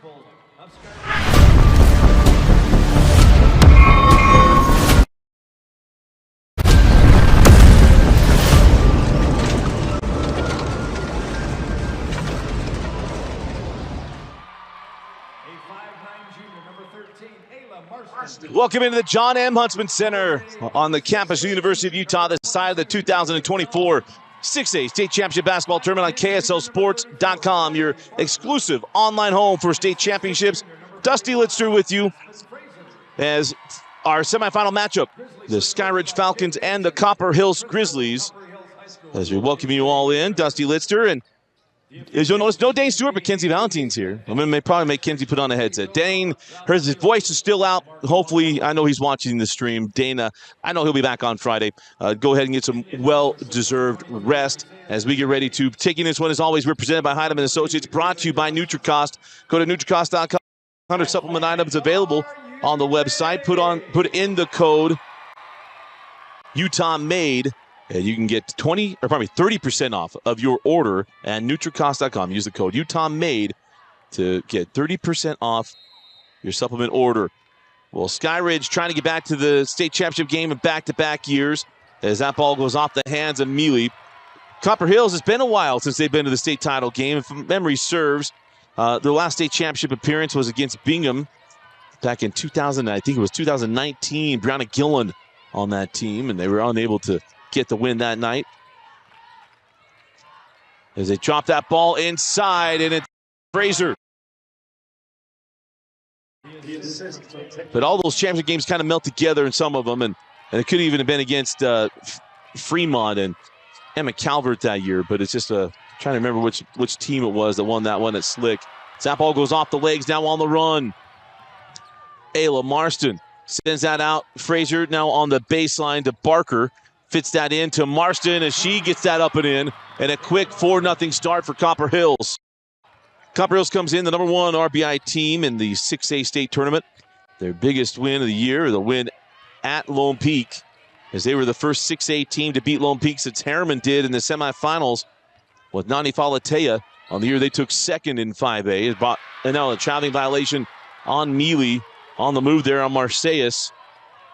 of Skyridge. Welcome into the John M. Huntsman Center on the campus of the University of Utah, this side of the 2024 6A State Championship Basketball Tournament on KSLSports.com, your exclusive online home for state championships. Dusty Litster with you as our semifinal matchup, the Skyridge Falcons and the Copper Hills Grizzlies. As we welcome you all in, Dusty Litster, and as you'll notice, no Dane Stewart, but Kenzie Valentine's here. I'm going to probably make Kenzie put on a headset. Dane, his voice is still out. Hopefully, I know he's watching the stream. Dana, I know he'll be back on Friday. Go ahead and get some well-deserved rest as we get ready to taking this one, as always, represented by Heidemann Associates, brought to you by NutriCost. Go to NutriCost.com. 100 supplement items available on the website. Put in the code Utah Made. And you can get 30% off of your order at NutriCost.com. Use the code UtahMade to get 30% off your supplement order. Well, Skyridge trying to get back to the state championship game in back-to-back years as that ball goes off the hands of Mealy. Copper Hills, it's been a while since they've been to the state title game. If memory serves, their last state championship appearance was against Bingham back in 2019. Brianna Gillen on that team, and they were unable to get the win that night. As they drop that ball inside, and it's Fraser. But all those championship games kind of melt together in some of them, and it could even have been against Fremont and Emma Calvert that year, but it's just trying to remember which team it was that won that one at Slick. That ball goes off the legs, now on the run. Ayla Marston sends that out. Fraser now on the baseline to Barker. Fits that in to Marston as she gets that up and in. And a quick 4-0 start for Copper Hills. Copper Hills comes in the number 1 RBI team in the 6A state tournament. Their biggest win of the year, the win at Lone Peak, as they were the first 6A team to beat Lone Peak since Harriman did in the semifinals with Nani Falatea. On the year they took second in 5A. And now a traveling violation on Mealy on the move there on Marseilles.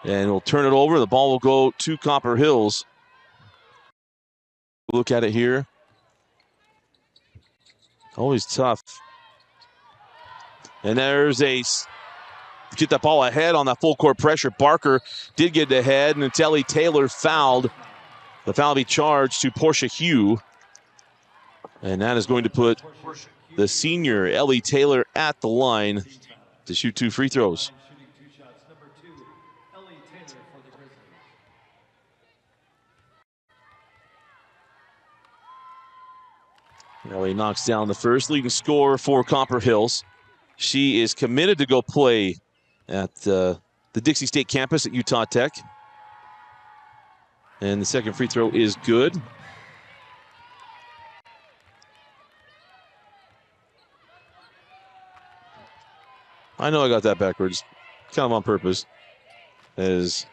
And we'll turn it over. The ball will go to Copper Hills. Look at it here. Always tough. And there's get that ball ahead on that full court pressure. Barker did get ahead, and Natalie Taylor fouled. The foul will be charged to Portia Hugh. And that is going to put the senior Ellie Taylor at the line to shoot 2 free throws. Ellie knocks down the first, leading scorer for Copper Hills. She is committed to go play at the Dixie State campus at Utah Tech. And the second free throw is good. I know I got that backwards, kind of on purpose. As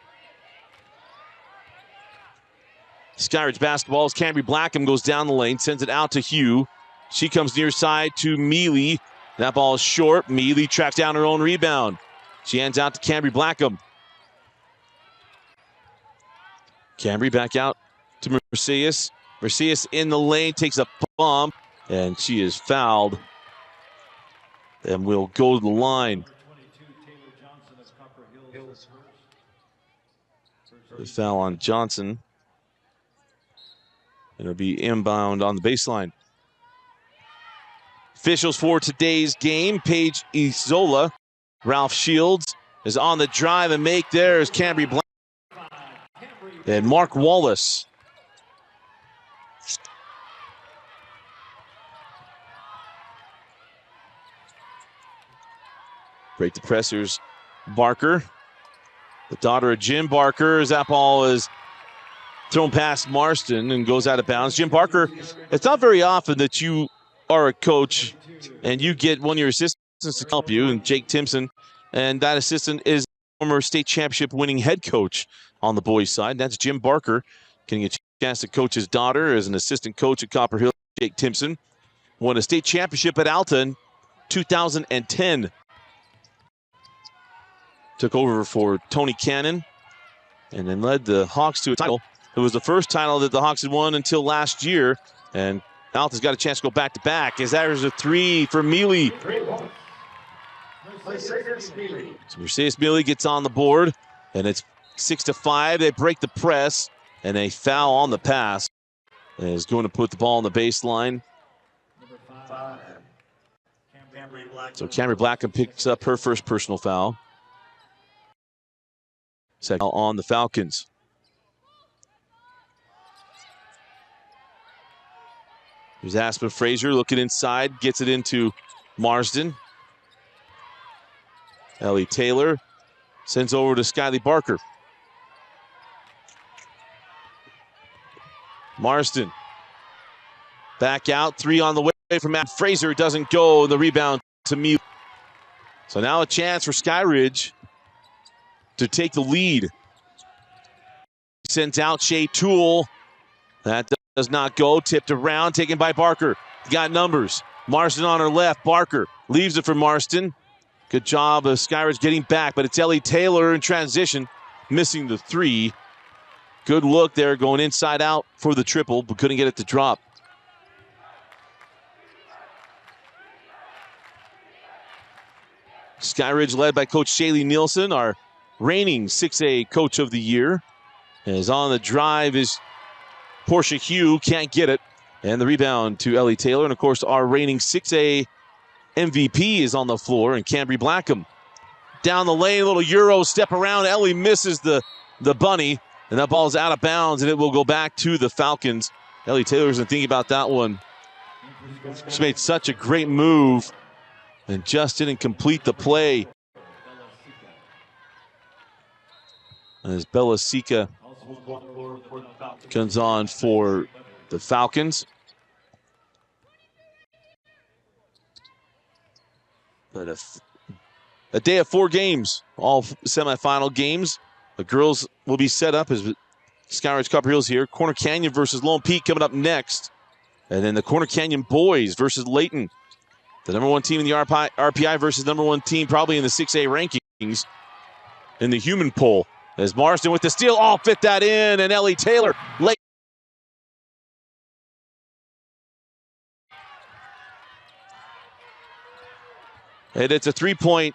Skyridge basketball as Cambry Blackham goes down the lane, sends it out to Hugh. She comes near side to Mealy. That ball is short. Mealy tracks down her own rebound. She hands out to Cambry Blackham. Cambry back out to Marseilles. Marseilles in the lane, takes a bump, and she is fouled. And will go to the line. The foul on Johnson. It'll be inbound on the baseline. Officials for today's game, Paige Isola. Ralph Shields is on the drive and make. There's Cambry Black. And Mark Wallace. Break the pressers. Barker, the daughter of Jim Barker, as that ball is thrown past Marston and goes out of bounds. Jim Barker, it's not very often that you are a coach and you get one of your assistants to help you, and Jake Timpson, and that assistant is former state championship winning head coach on the boys' side. That's Jim Barker getting a chance to coach his daughter as an assistant coach at Copper Hill. Jake Timpson won a state championship at Alta in 2010. Took over for Tony Cannon and then led the Hawks to a title. It was the first title that the Hawks had won until last year. And Alta's got a chance to go back-to-back. As there's a three for Mealy. So Mercedes Mealy gets on the board, and it's 6-5. They break the press, and a foul on the pass. And is going to put the ball on the baseline. So Camry Blackham picks up her first personal foul. Second on the Falcons. Here's Aspen Frazier looking inside, gets it into Marsden. Ellie Taylor sends over to Skyly Barker. Marsden back out, three on the way from Matt Fraser. Doesn't go. The rebound to Mealy. So now a chance for Skyridge to take the lead. Sends out Shea Toole. That does not go. Tipped around, taken by Barker. Got numbers. Marsden on her left. Barker leaves it for Marsden. Good job of Skyridge getting back, but it's Ellie Taylor in transition, missing the three. Good look there, going inside out for the triple, but couldn't get it to drop. Skyridge led by Coach Shaylee Nielsen, our reigning 6A Coach of the Year. As on the drive is Portia Hugh, can't get it. And the rebound to Ellie Taylor. And of course, our reigning 6A MVP is on the floor, and Camry Blackham. Down the lane, a little Euro step around. Ellie misses the bunny, and that ball is out of bounds, and it will go back to the Falcons. Ellie Taylor isn't thinking about that one. She made such a great move and just didn't complete the play. As Bella Sika comes on for the Falcons. But a day of 4 games, all semifinal games. The girls will be set up as Skyridge Copper Hills here. Corner Canyon versus Lone Peak coming up next. And then the Corner Canyon boys versus Layton. The number 1 team in the RPI versus number 1 team probably in the 6A rankings in the human poll. As Marsden with the steal, fit that in, and Ellie Taylor late. And it's a 3-point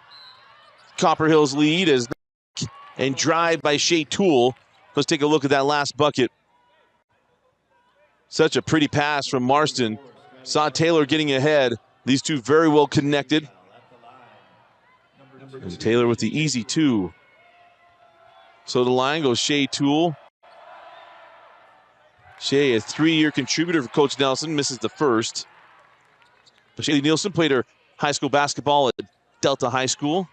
Copper Hills lead and drive by Shea Toole. Let's take a look at that last bucket. Such a pretty pass from Marsden. Saw Taylor getting ahead. These two very well connected. And Taylor with the easy 2. So the line goes Shea Toole. Shea, a 3-year contributor for Coach Nelson, misses the first. Shaylee Nielsen played her high school basketball at Delta High School,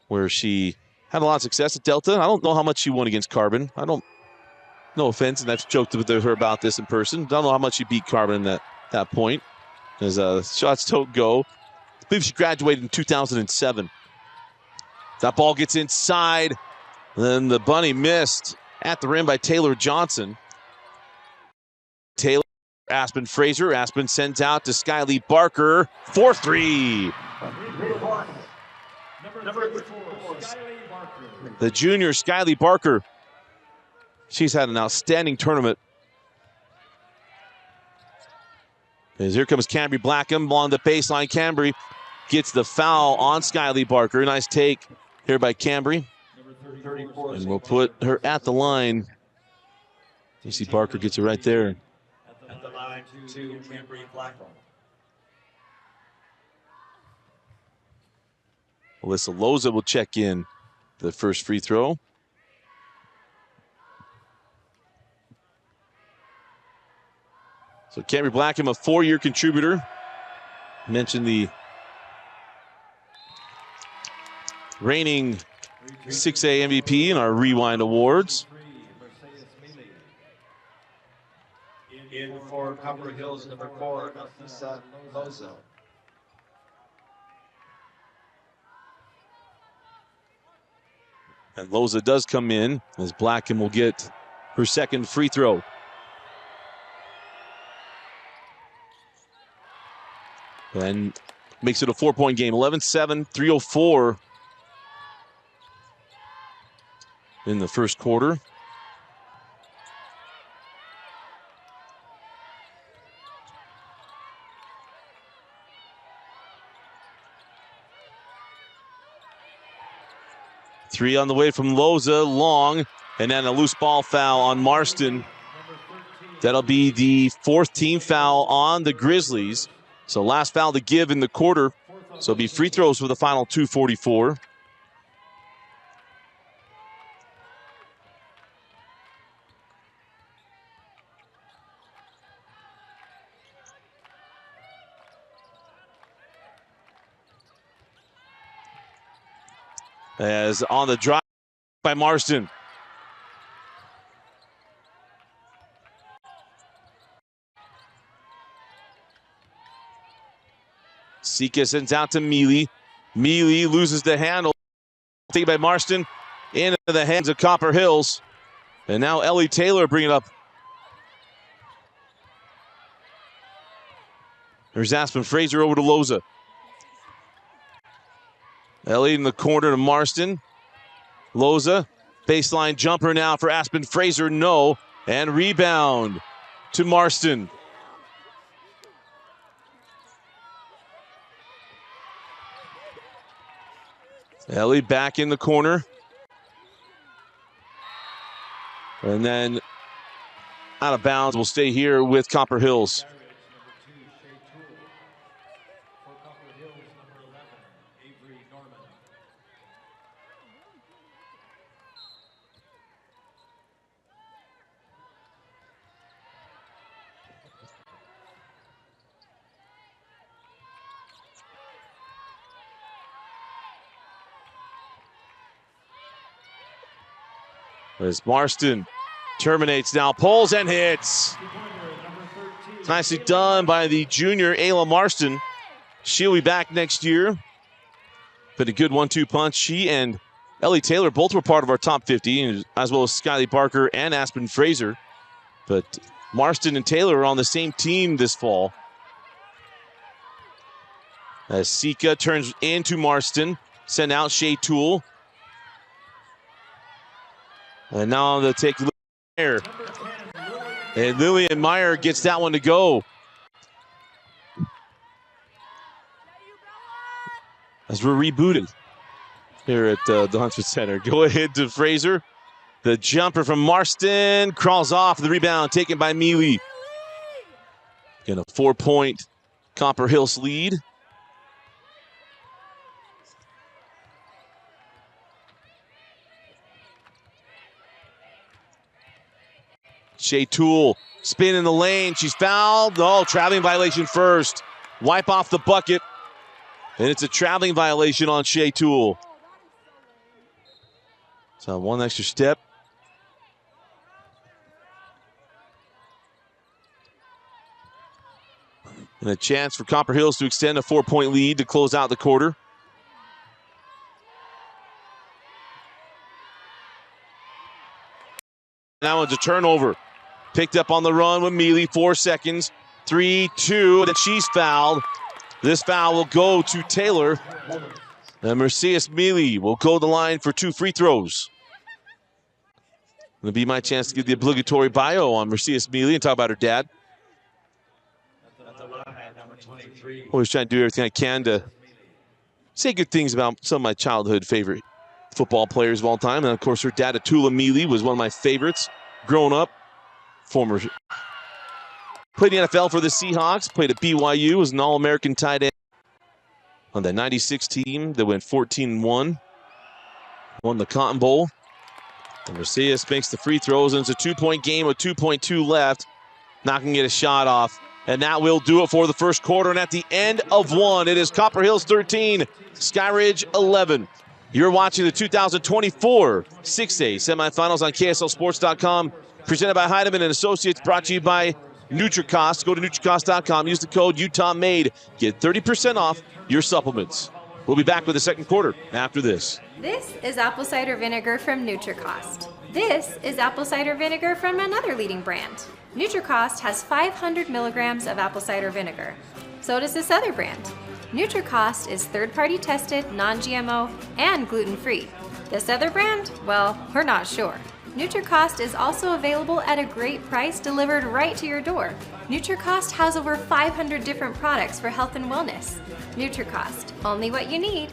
where she had a lot of success at Delta. I don't know how much she won against Carbon. No offense, and I've joked with her about this in person. Don't know how much she beat Carbon at that point, as shots don't go. I believe she graduated in 2007. That ball gets inside. Then the bunny missed at the rim by Taylor Johnson. Taylor, Aspen Fraser. Aspen sends out to Skyly Barker. 4-3. The junior Skyly Barker. She's had an outstanding tournament. As here comes Camry Blackham on the baseline. Camry gets the foul on Skyly Barker. Nice take here by Camry. And we'll put her at the line. You see Barker gets it right there. At the line to Camry Blackham. Alyssa Loza will check in the first free throw. So Camry Blackham, a 4-year contributor. Mentioned the reigning 6A MVP in our Rewind Awards. In for Copper Hills, number 4, Alyssa Loza. And Loza does come in as Blackham will get her second free throw. And Makes it a 4-point game. 11-7, 3:04 in the first quarter. Three on the way from Loza, long, and then a loose ball foul on Marston. That'll be the fourth team foul on the Grizzlies. So last foul to give in the quarter. So it'll be free throws for the final 2:44. As on the drive by Marston. Sika sends out to Mealy. Mealy loses the handle. Taken by Marston into the hands of Copper Hills. And now Ellie Taylor bringing up. There's Aspen Fraser over to Loza. Ellie in the corner to Marston. Loza, baseline jumper now for Aspen Fraser, no. And rebound to Marston. Ellie back in the corner. And then out of bounds will stay here with Copper Hills. As Marston terminates now, pulls and hits. Nicely done by the junior Ayla Marston. She'll be back next year. But a good 1-2 punch. She and Ellie Taylor both were part of our top 50, as well as Skyly Barker and Aspen Fraser. But Marston and Taylor are on the same team this fall. As Sika turns into Marston, send out Shea Toole. And now they'll take Lillian Meyer. And Lillian Meyer gets that one to go. As we're rebooted here at the Huntsman Center. Go ahead to Fraser. The jumper from Marston crawls off. The rebound taken by Mealy. Again, a 4-point Copper Hills lead. Shea Toole, spin in the lane. She's fouled. Oh, traveling violation first. Wipe off the bucket. And it's a traveling violation on Shea Toole. So one extra step. And a chance for Copper Hills to extend a 4-point lead to close out the quarter. Now it's a turnover. Picked up on the run with Mealy, 4 seconds. 3, 2, and she's fouled. This foul will go to Taylor. And Mercedes Mealy will go to the line for 2 free throws. It'll be my chance to give the obligatory bio on Mercedes Mealy and talk about her dad. Always trying to do everything I can to say good things about some of my childhood favorite football players of all time. And of course, her dad, Atula Mealy, was one of my favorites growing up. Played the NFL for the Seahawks, played at BYU, was an All-American tight end on the 96 team that went 14-1. Won the Cotton Bowl. And Mercedes makes the free throws, and it's a 2-point game with 2.2 left. Not going to get a shot off. And that will do it for the first quarter. And at the end of one, it is Copper Hills 13, Skyridge 11. You're watching the 2024 6A semifinals on KSLSports.com. Presented by Heidemann and Associates, brought to you by NutriCost. Go to NutriCost.com, use the code UTAHMADE. Get 30% off your supplements. We'll be back with the second quarter after this. This is apple cider vinegar from NutriCost. This is apple cider vinegar from another leading brand. NutriCost has 500 milligrams of apple cider vinegar. So does this other brand. NutriCost is third-party tested, non-GMO, and gluten-free. This other brand? Well, we're not sure. NutriCost is also available at a great price delivered right to your door. NutriCost has over 500 different products for health and wellness. NutriCost, only what you need.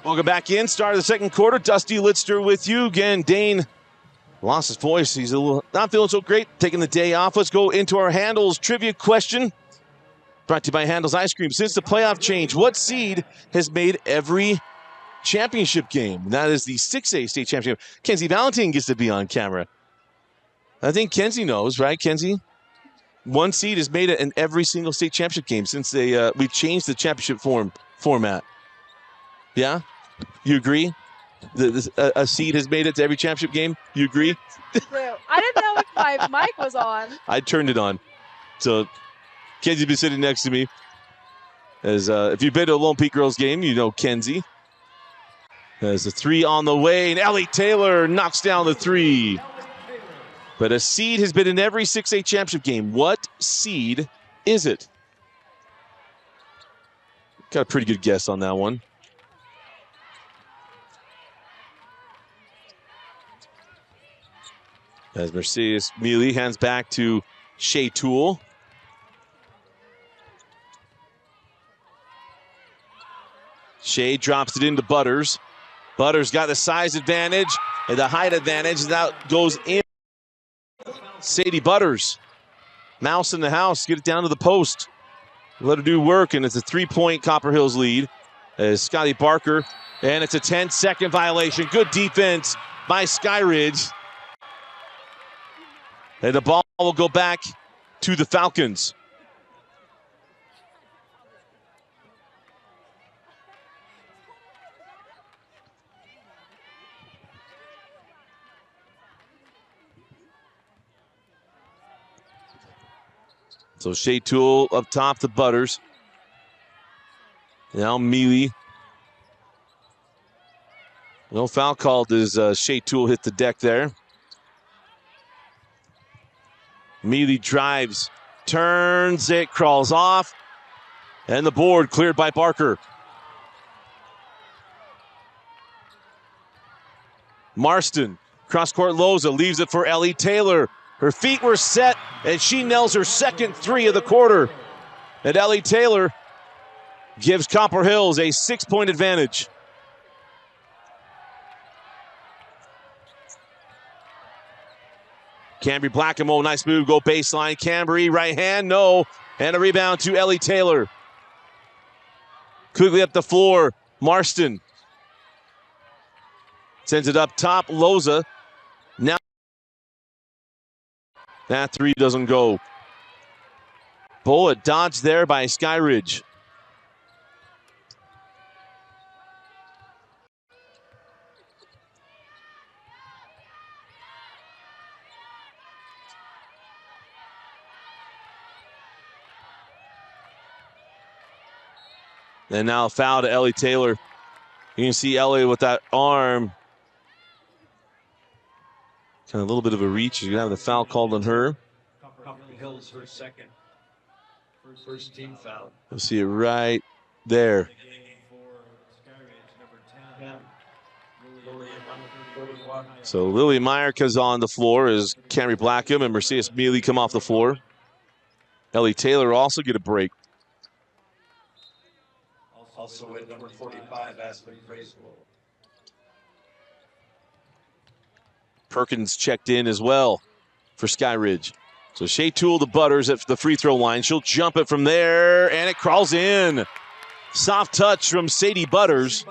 Welcome back in. Start of the second quarter. Dusty Litster with you. Again, Dane lost his voice. He's a little not feeling so great. Taking the day off. Let's go into our Handles trivia question. Brought to you by Handles Ice Cream. Since the playoff change, what seed has made every championship game? That is the 6A state championship. Kenzie Valentine gets to be on camera. I think Kenzie knows, right, Kenzie? One seed has made it in every single state championship game since we changed the championship format. Yeah? You agree? A seed has made it to every championship game? You agree? I didn't know if my mic was on. I turned it on. So Kenzie's been sitting next to me. As if you've been to a Lone Peak Girls game, you know Kenzie. There's a three on the way, and Ellie Taylor knocks down the three. But a seed has been in every 6A championship game. What seed is it? Got a pretty good guess on that one. As Mercedes Mealy hands back to Shea Toole. Shea drops it into Butters. Butters got the size advantage and the height advantage. That goes in. Sadie Butters. Mouse in the house. Get it down to the post. Let her do work, and it's a 3-point Copper Hills lead. As Scotty Barker, and it's a 10-second violation. Good defense by Skyridge. And the ball will go back to the Falcons. So Shea Toole up top to Butters. Now Mealy. No foul called as Shea Toole hit the deck there. Mealy drives, turns it, crawls off. And the board cleared by Barker. Marston, cross-court Loza, leaves it for Ellie Taylor. Her feet were set, and she nails her second three of the quarter. And Ellie Taylor gives Copper Hills a 6-point advantage. Cambry Blackamole, nice move, go baseline. Cambry, right hand, no. And a rebound to Ellie Taylor. Quickly up the floor, Marston. Sends it up top, Loza. Now that three doesn't go. Bullet dodged there by Skyridge. And now a foul to Ellie Taylor. You can see Ellie with that arm. Kind of a little bit of a reach. She's going to have the foul called on her. Copper Hills, her second. First team foul. You'll see it right there. So Lily Meyerka's on the floor as Cambry Blackham and Mercedes Mealy come off the floor. Ellie Taylor also get a break. Also at number 45, Aspen Graceful. Perkins checked in as well for Skyridge. So Shea Toole to Butters at the free throw line. She'll jump it from there, and it crawls in. Soft touch from Sadie Butters.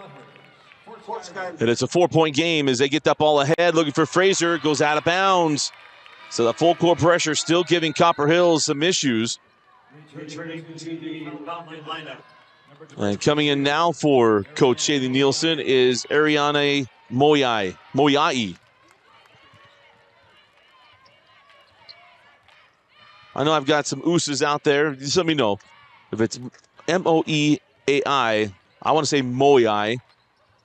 And it's a 4-point game as they get that ball ahead. Looking for Fraser, goes out of bounds. So the full court pressure still giving Copper Hills some issues. Returning to the lineup. And coming in now for Coach Shaylee Nielsen is Ariane Moyai. I know I've got some ooses out there. Just let me know. If it's M-O-E-A-I, I want to say Moyai.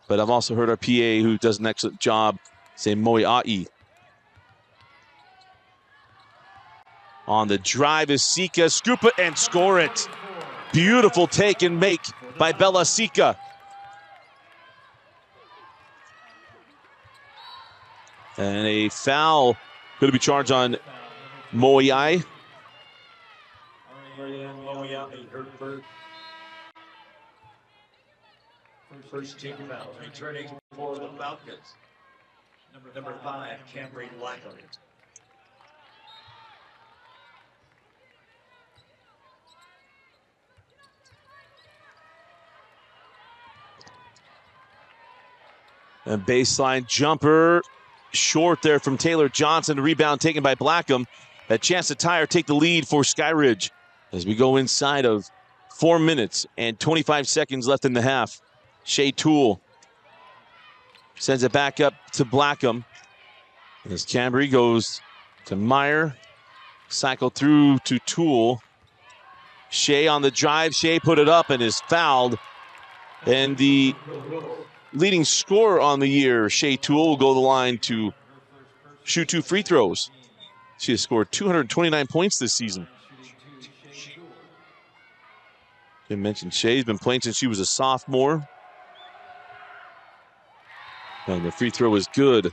But I've also heard our PA who does an excellent job say Moyai. On the drive is Sika. Scoop it and score it. Beautiful take and make by Bella Sika. And a foul going to be charged on Moyai. First team foul, returning for the Falcons. Number 5, Cambry Blackham. A baseline jumper, short there from Taylor Johnson. Rebound taken by Blackham. A chance to tie or take the lead for Skyridge as we go inside of 4 minutes and 25 seconds left in the half. Shea Toole sends it back up to Blackham. As Cambry goes to Meyer. Cycle through to Toole. Shea on the drive. Shea put it up and is fouled. And the leading scorer on the year, Shea Toole, will go to the line to shoot 2 free throws. She has scored 229 points this season. I mentioned Shea's been playing since she was a sophomore. And the free throw is good.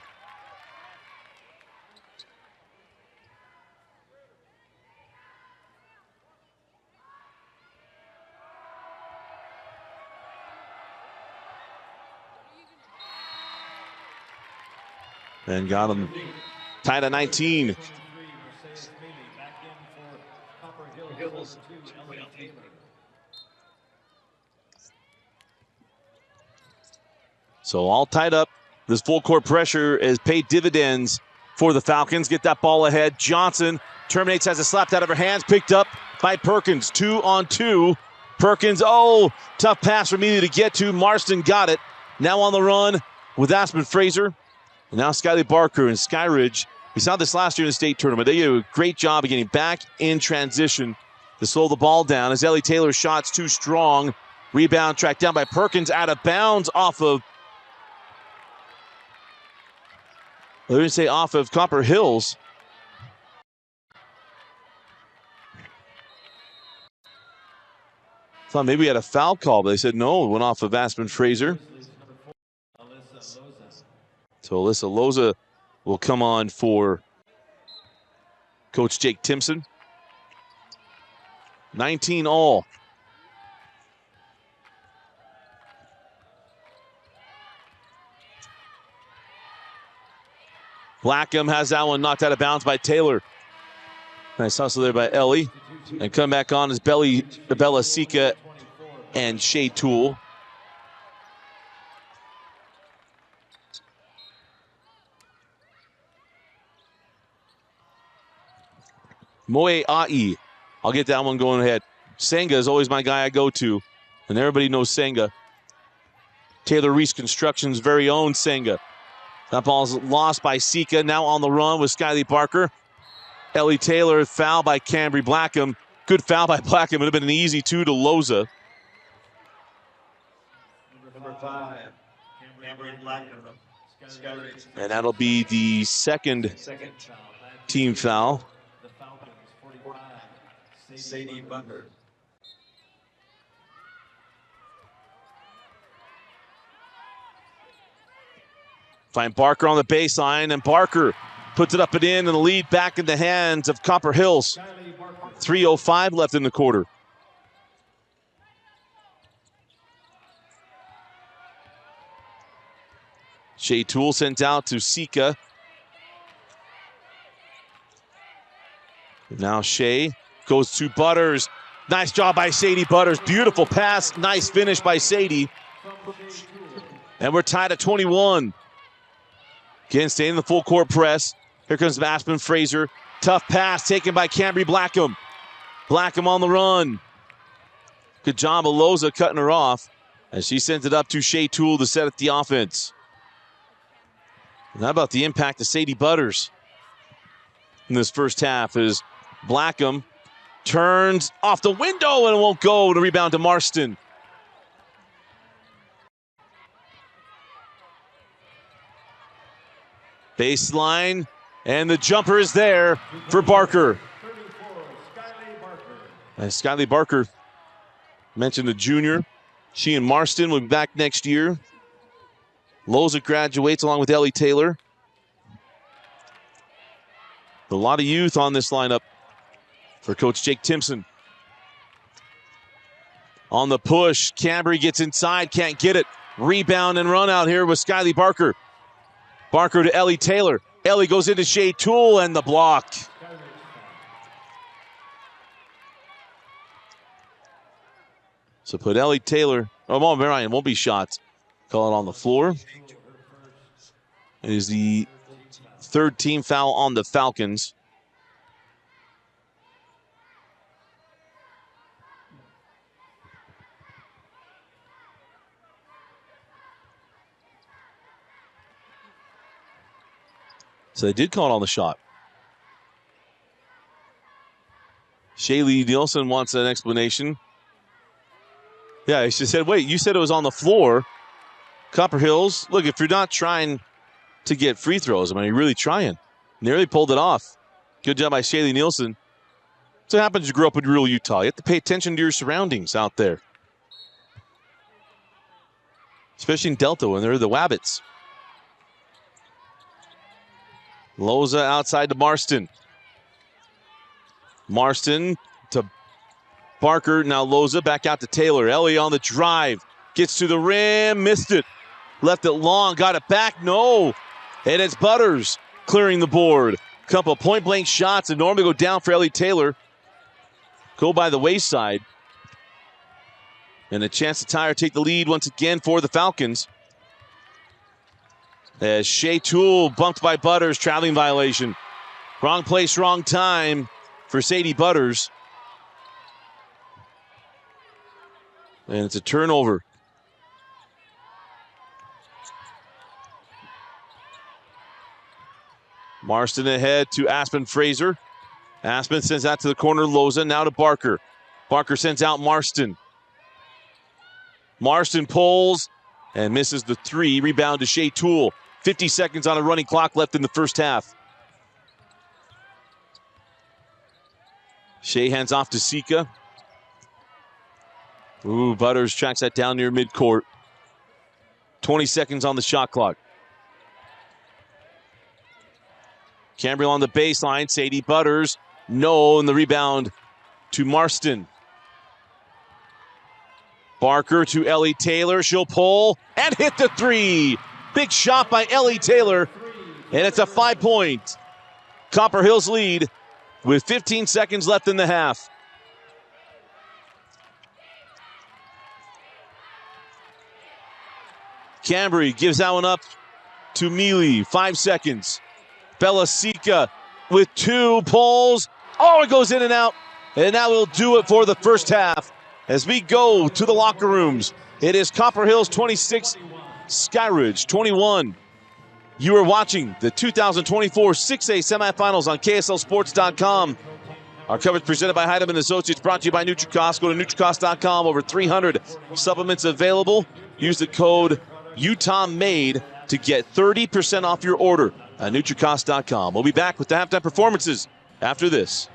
And got him tied at 19. So all tied up. This full court pressure has paid dividends for the Falcons. Get that ball ahead. Johnson terminates, has it slapped out of her hands. Picked up by Perkins. 2-on-2. Perkins, tough pass for Mealy to get to. Marston got it. Now on the run with Aspen Fraser. And now Skyly Barker and Skyridge. We saw this last year in the state tournament. They did a great job of getting back in transition to slow the ball down. As Ellie Taylor's shot's too strong. Rebound tracked down by Perkins, out of bounds off of, off of Copper Hills. Thought maybe we had a foul call, but they said no, it went off of Aspen Fraser. So Alyssa Loza will come on for Coach Jake Timpson. 19 all. Blackham has that one knocked out of bounds by Taylor. Nice hustle there by Ellie. And come back on is Bella Sika and Shea Toole. Moe Ai. I'll get that one going ahead. Senga is always my guy I go to. And everybody knows Senga. Taylor Reese Construction's very own Senga. That ball's lost by Sika. Now on the run with Skyly Barker. Ellie Taylor, foul by Cambry Blackham. Good foul by Blackham. It would have been an easy 2 to Loza. Number 5, Cambry Blackham. And that'll be the second team foul. Sadie Bunker. Find Barker on the baseline, and Barker puts it up and in, and the lead back in the hands of Copper Hills. 3:05 left in the quarter. Shea Toole sent out to Sika. Now Shea goes to Butters. Nice job by Sadie Butters. Beautiful pass. Nice finish by Sadie. And we're tied at 21. Again, staying in the full court press. Here comes Aspen Fraser. Tough pass taken by Cambry Blackham. Blackham on the run. Good job of Loza cutting her off as she sends it up to Shea Toole to set up the offense. And how about the impact of Sadie Butters in this first half as Blackham turns off the window and it won't go. To rebound to Marston. Baseline, and the jumper is there for Barker. As Skyly Barker mentioned, the junior. She and Marston will be back next year. Loza graduates along with Ellie Taylor. A lot of youth on this lineup for Coach Jake Timpson. On the push, Cambry gets inside, can't get it. Rebound and run out here with Skyly Barker. Barker to Ellie Taylor. Ellie goes into Shea Toole and the block. So put Ellie Taylor. Oh, Marion won't be shot. Call it on the floor. It is the third team foul on the Falcons. So they did call it on the shot. Shaylee Nielsen wants an explanation. Yeah, she said, wait, you said it was on the floor. Copper Hills, look, if you're not trying to get free throws, I mean, you're really trying. Nearly pulled it off. Good job by Shaylee Nielsen. So it happens you grew up in rural Utah. You have to pay attention to your surroundings out there. Especially in Delta when they're the Wabbits. Loza outside to Marston. Marston to Barker. Now Loza back out to Taylor. Ellie on the drive. Gets to the rim. Missed it. Left it long. Got it back. No. And it's Butters clearing the board. Couple point blank shots that normally go down for Ellie Taylor. Go by the wayside. And a chance to tie or take the lead once again for the Falcons. As Shea Toole bumped by Butters, traveling violation. Wrong place, wrong time for Sadie Butters. And it's a turnover. Marston ahead to Aspen Fraser. Aspen sends out to the corner, Loza, now to Barker. Barker sends out Marston. Marston pulls and misses the three. Rebound to Shea Toole. 50 seconds on a running clock left in the first half. Shea hands off to Sika. Ooh, Butters tracks that down near midcourt. 20 seconds on the shot clock. Cambriel on the baseline. Sadie Butters. No, and the rebound to Marston. Barker to Ellie Taylor. She'll pull and hit the three. Big shot by Ellie Taylor. And it's a 5-point Copper Hills lead with 15 seconds left in the half. Cambry gives that one up to Mealy. 5 seconds. Bella Sika with 2 pulls. Oh, it goes in and out. And that will do it for the first half. As we go to the locker rooms, it is Copper Hills 26, Skyridge 21. You are watching the 2024 6A semifinals on KSLSports.com. Our coverage presented by Heidemann Associates, brought to you by NutriCost. Go to NutriCost.com. Over 300 supplements available. Use the code UTAHMADE to get 30% off your order at NutriCost.com. We'll be back with the halftime performances after this.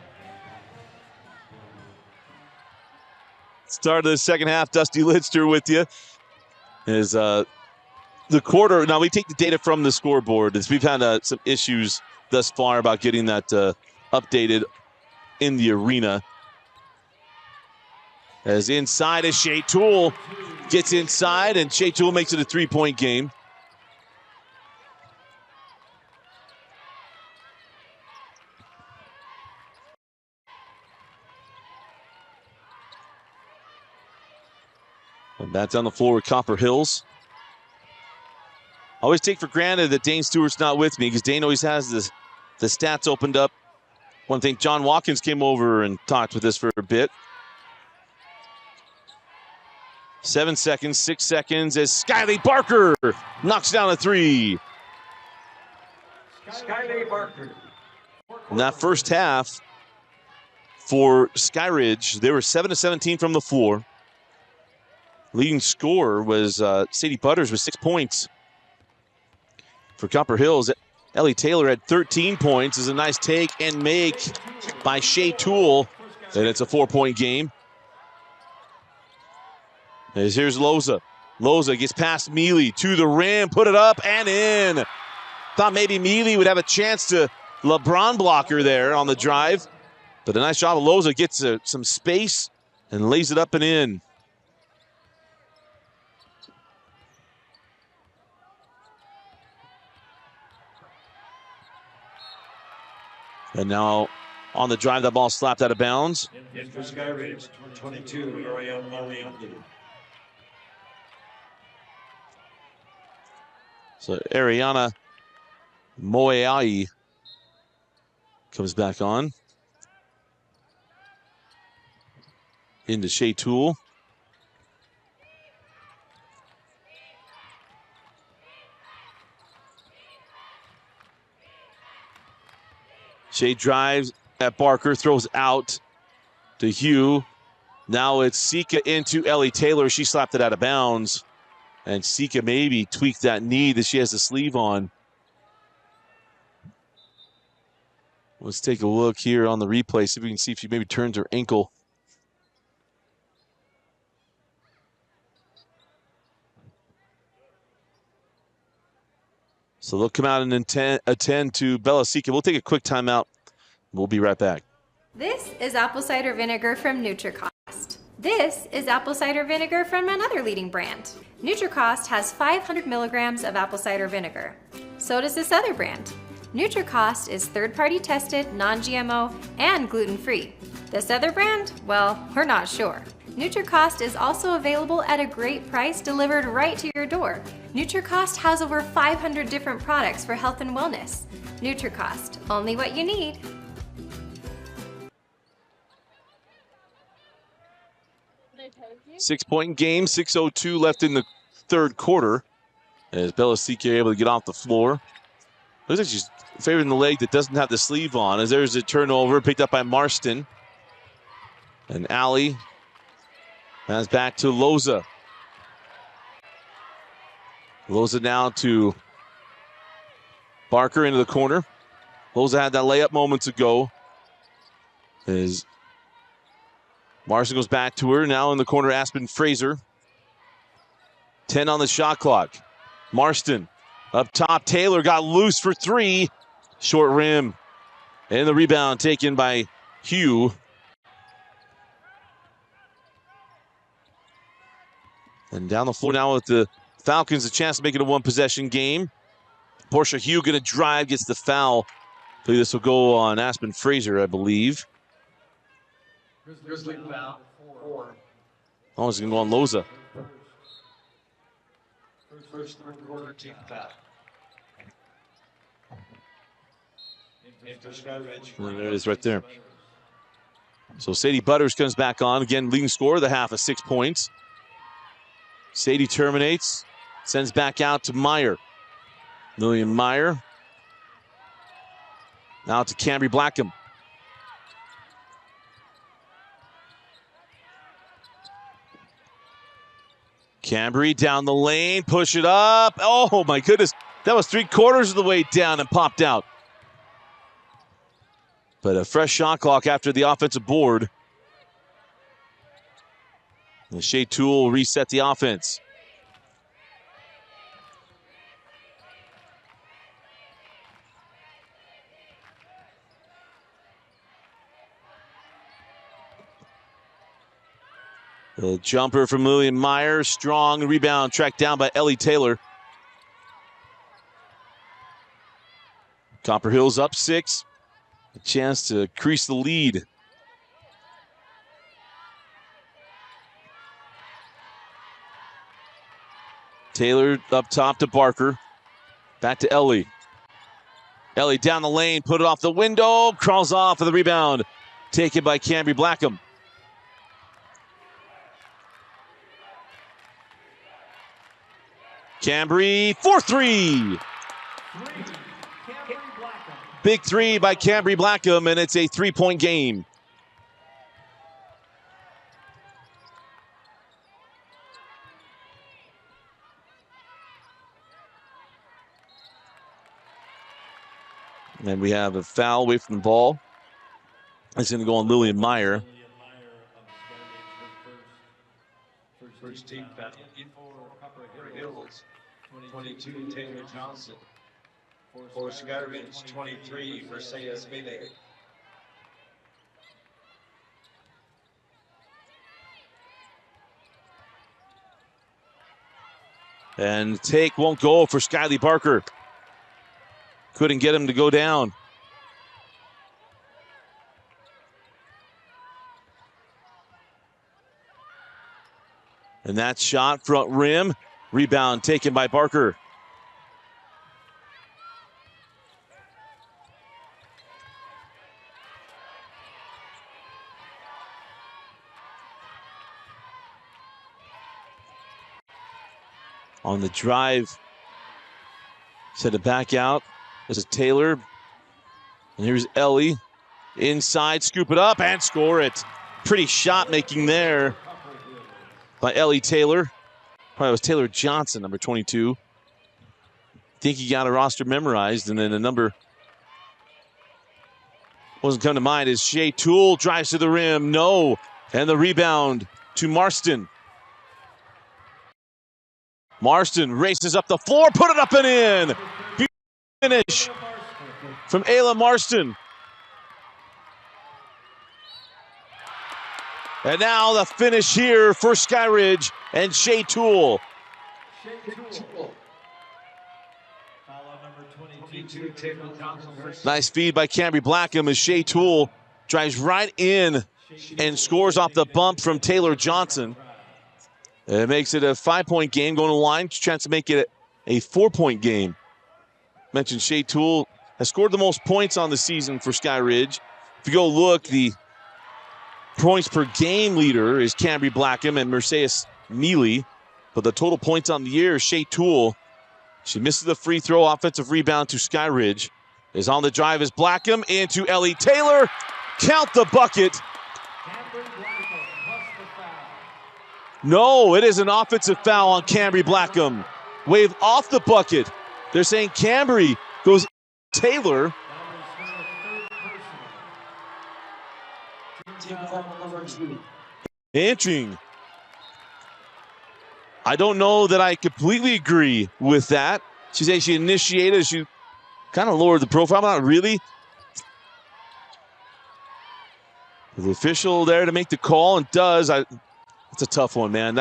Start of the second half, Dusty Lidster with you. Is the quarter, now we take the data from the scoreboard, as we've had some issues thus far about getting that updated in the arena. As inside is Shea Toole. Gets inside, and Shea Toole makes it a 3-point game. And that's on the floor with Copper Hills. I always take for granted that Dane Stewart's not with me, because Dane always has the stats opened up. One thing, John Watkins came over and talked with us for a bit. 7 seconds, 6 seconds as Skyly Barker knocks down a 3. Skyly Barker. In that first half for Skyridge, they were 7 of 17 from the floor. Leading scorer was Sadie Butters with 6 points. For Copper Hills, Ellie Taylor had 13 points. Is a nice take and make by Shea Toole. And it's a 4-point game. As here's Loza. Loza gets past Mealy to the rim, put it up and in. Thought maybe Mealy would have a chance to LeBron blocker there on the drive. But a nice job of Loza, gets some space and lays it up and in. And now on the drive, that ball slapped out of bounds. In for Skyridge, 22, So Ariana Moeai comes back on. Into Shea Toole. Shea drives at Barker, throws out to Hugh. Now it's Sika into Ellie Taylor. She slapped it out of bounds. And Sika maybe tweaked that knee that she has the sleeve on. Let's take a look here on the replay, see if we can see if she maybe turns her ankle. So they'll come out and attend to Bella Sika. We'll take a quick timeout. We'll be right back. This is apple cider vinegar from NutriCost. This is apple cider vinegar from another leading brand. NutriCost has 500 milligrams of apple cider vinegar. So does this other brand. NutriCost is third-party tested, non-GMO, and gluten-free. This other brand? Well, we're not sure. NutriCost is also available at a great price delivered right to your door. NutriCost has over 500 different products for health and wellness. NutriCost, only what you need. Six-point game, 6:02 left in the third quarter. As Bella Sika able to get off the floor. Looks like she's favoring the leg that doesn't have the sleeve on. As there's a turnover picked up by Marston. And Allie pass back to Loza. Loza now to Barker into the corner. Loza had that layup moments ago. As Marston goes back to her. Now in the corner, Aspen Fraser. 10 on the shot clock. Marston up top. Taylor got loose for three. Short rim. And the rebound taken by Hugh. And down the floor now with the Falcons, a chance to make it a one-possession game. Portia Hugh going to drive, gets the foul. I believe this will go on Aspen Fraser, I believe. Grizzly foul, 4. Oh, it's going to go on Loza. First third quarter team foul. In for Skyridge. There it is right there. So Sadie Butters comes back on. Again, leading scorer of the half of 6 points. Sadie terminates, sends back out to Meyer. Lillian Meyer. Now to Cambry Blackham. Cambry down the lane, push it up. Oh my goodness, that was 3/4 of the way down and popped out. But a fresh shot clock after the offensive board. And Shea Toole will reset the offense. The jumper from Lillian Meyer. Strong rebound tracked down by Ellie Taylor. Copper Hills up 6. A chance to increase the lead. Taylor up top to Barker. Back to Ellie. Ellie down the lane, put it off the window, crawls off of the rebound. Taken by Cambry Blackham. Cambry for 3. Big 3 by Cambry Blackham, and it's a 3-point game. And we have a foul away from the ball. It's going to go on Lillian Meyer. First team foul. For Hills, 22, Taylor Johnson. For Skyridge, 23, Mercedes Mele. And take won't go for Skyly Barker. Couldn't get him to go down. And that shot, front rim. Rebound taken by Barker. On the drive, set it back out. This is Taylor. And here's Ellie. Inside, scoop it up and score it. Pretty shot making there by Ellie Taylor. Probably was Taylor Johnson, number 22. Think he got a roster memorized, and then the number wasn't come to mind as Shea Toole drives to the rim. No. And the rebound to Marston. Marston races up the floor, put it up and in. Beautiful finish from Ayla Marston. And now the finish here for Skyridge and Shea Toole. Nice feed by Cambry Blackham as Shea Toole drives right in and scores off the bump from Taylor Johnson. It makes it a 5-point game going to the line. Chance to make it a 4-point game. Mentioned Shea Toole has scored the most points on the season for Skyridge. If you go look, the points per game leader is Cambry Blackham and Mercedes Mele. But the total points on the year is Shea Toole. She misses the free throw. Offensive rebound to Skyridge. Is on the drive as Blackham into Ellie Taylor. Count the bucket. No, it is an offensive foul on Cambry Blackham. Wave off the bucket. They're saying Cambry goes Taylor. Interesting. I don't know that I completely agree with that. She says she initiated, she kind of lowered the profile, not really. The official there to make the call and does. It's a tough one, man.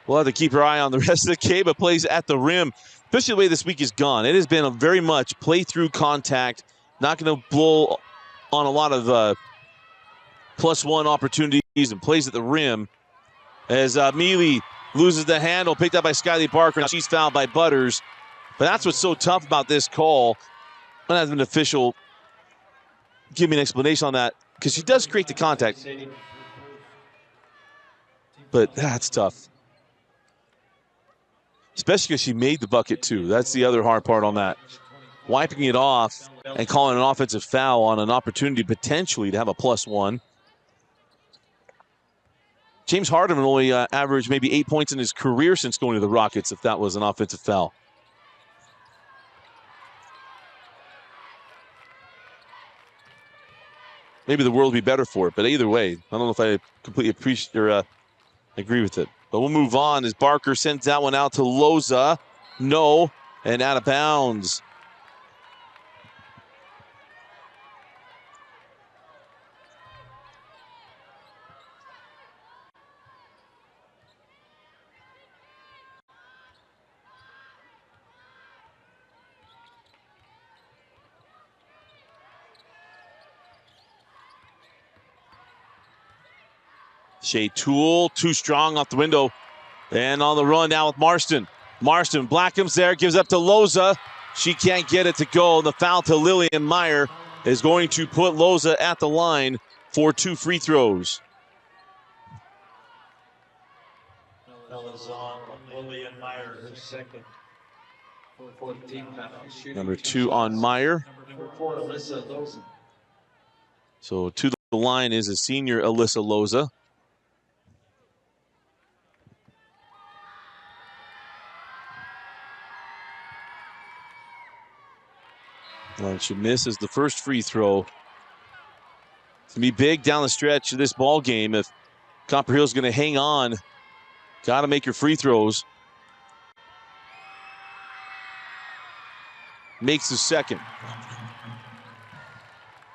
We'll have to keep our eye on the rest of the game, but plays at the rim. Especially the way this week has gone. It has been a very much play-through contact. Not going to blow on a lot of +1 opportunities and plays at the rim. As Mele loses the handle, picked up by Skyly Barker, and she's fouled by Butters. But that's what's so tough about this call. I'm going to have an official give me an explanation on that, because she does create the contact. But that's tough. Especially because she made the bucket too. That's the other hard part on that. Wiping it off and calling an offensive foul on an opportunity potentially to have a +1. James Harden only averaged maybe 8 points in his career since going to the Rockets if that was an offensive foul. Maybe the world would be better for it, but either way, I don't know if I completely appreciate or agree with it. But we'll move on as Barker sends that one out to Loza. No, and out of bounds. Shea Toole, too strong off the window. And on the run now with Marston. Marston, Blackham's there, gives up to Loza. She can't get it to go. The foul to Lillian Meyer is going to put Loza at the line for 2 free throws. Lillian Meyer, her second. Number 2 on Meyer. Number 4, Alyssa Loza. So to the line is a senior Alyssa Loza. And she misses the first free throw. It's going to be big down the stretch of this ball game if Copper Hill's going to hang on. Got to make your free throws. Makes the second.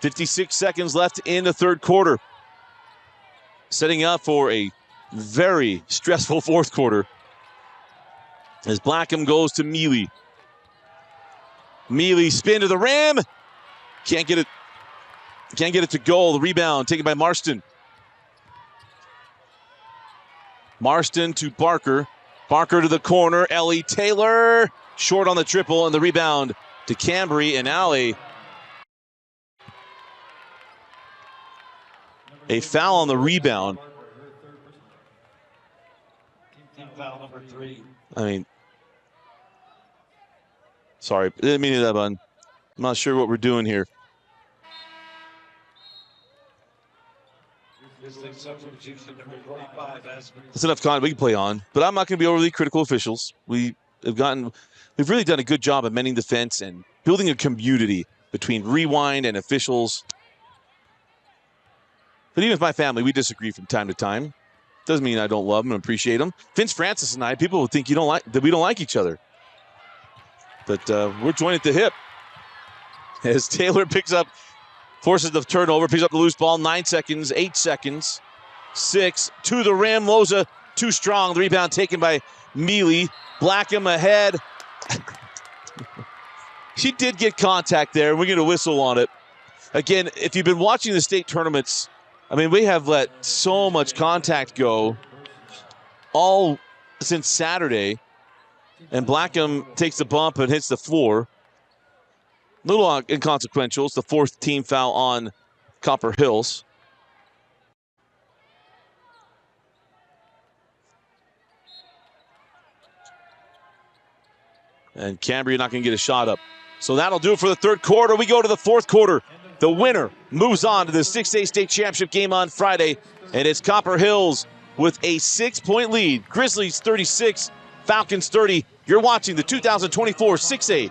56 seconds left in the third quarter. Setting up for a very stressful fourth quarter as Blackham goes to Mealy. Mealy spin to the rim. Can't get it to goal. The rebound taken by Marston. Marston to Barker. Barker to the corner. Ellie Taylor short on the triple, and the rebound to Cambry and Alley. A foul on the rebound. Team foul number 3. I mean, sorry, didn't mean that, bud. I'm not sure what we're doing here. Substitution number 25. That's enough content we can play on, but I'm not going to be overly critical of officials. We've really done a good job of mending the fence and building a community between Rewind and officials. But even with my family, we disagree from time to time. Doesn't mean I don't love them and appreciate them. Vince Francis and I, people would think that we don't like each other. But we're joined at the hip. As Taylor forces the turnover, picks up the loose ball. 9 seconds, 8 seconds, 6 to the rim. Loza too strong. The rebound taken by Mealy. Blackham ahead. She did get contact there. We're going to whistle on it. Again, if you've been watching the state tournaments, I mean, we have let so much contact go all since Saturday. And Blackham takes the bump and hits the floor. Little inconsequential. It's the 4th team foul on Copper Hills. And Cambria not going to get a shot up. So that'll do it for the third quarter. We go to the fourth quarter. The winner moves on to the 6A state championship game on Friday. And it's Copper Hills with a 6-point lead. Grizzlies 36, Falcons 30. You're watching the 2024 6A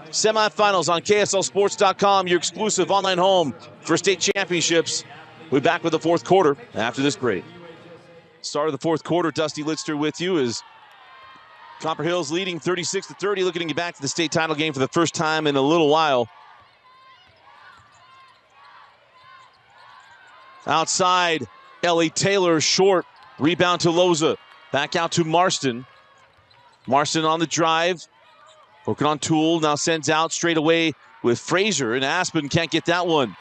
semifinals on KSLSports.com, your exclusive online home for state championships. We'll be back with the fourth quarter after this break. Start of the fourth quarter, Dusty Lidster with you as Copper Hills leading 36-30, looking to get back to the state title game for the first time in a little while. Outside, Ellie Taylor short. Rebound to Loza. Back out to Marston. Marston on the drive. Working on Toole. Now sends out straight away with Frazier. And Aspen can't get that one.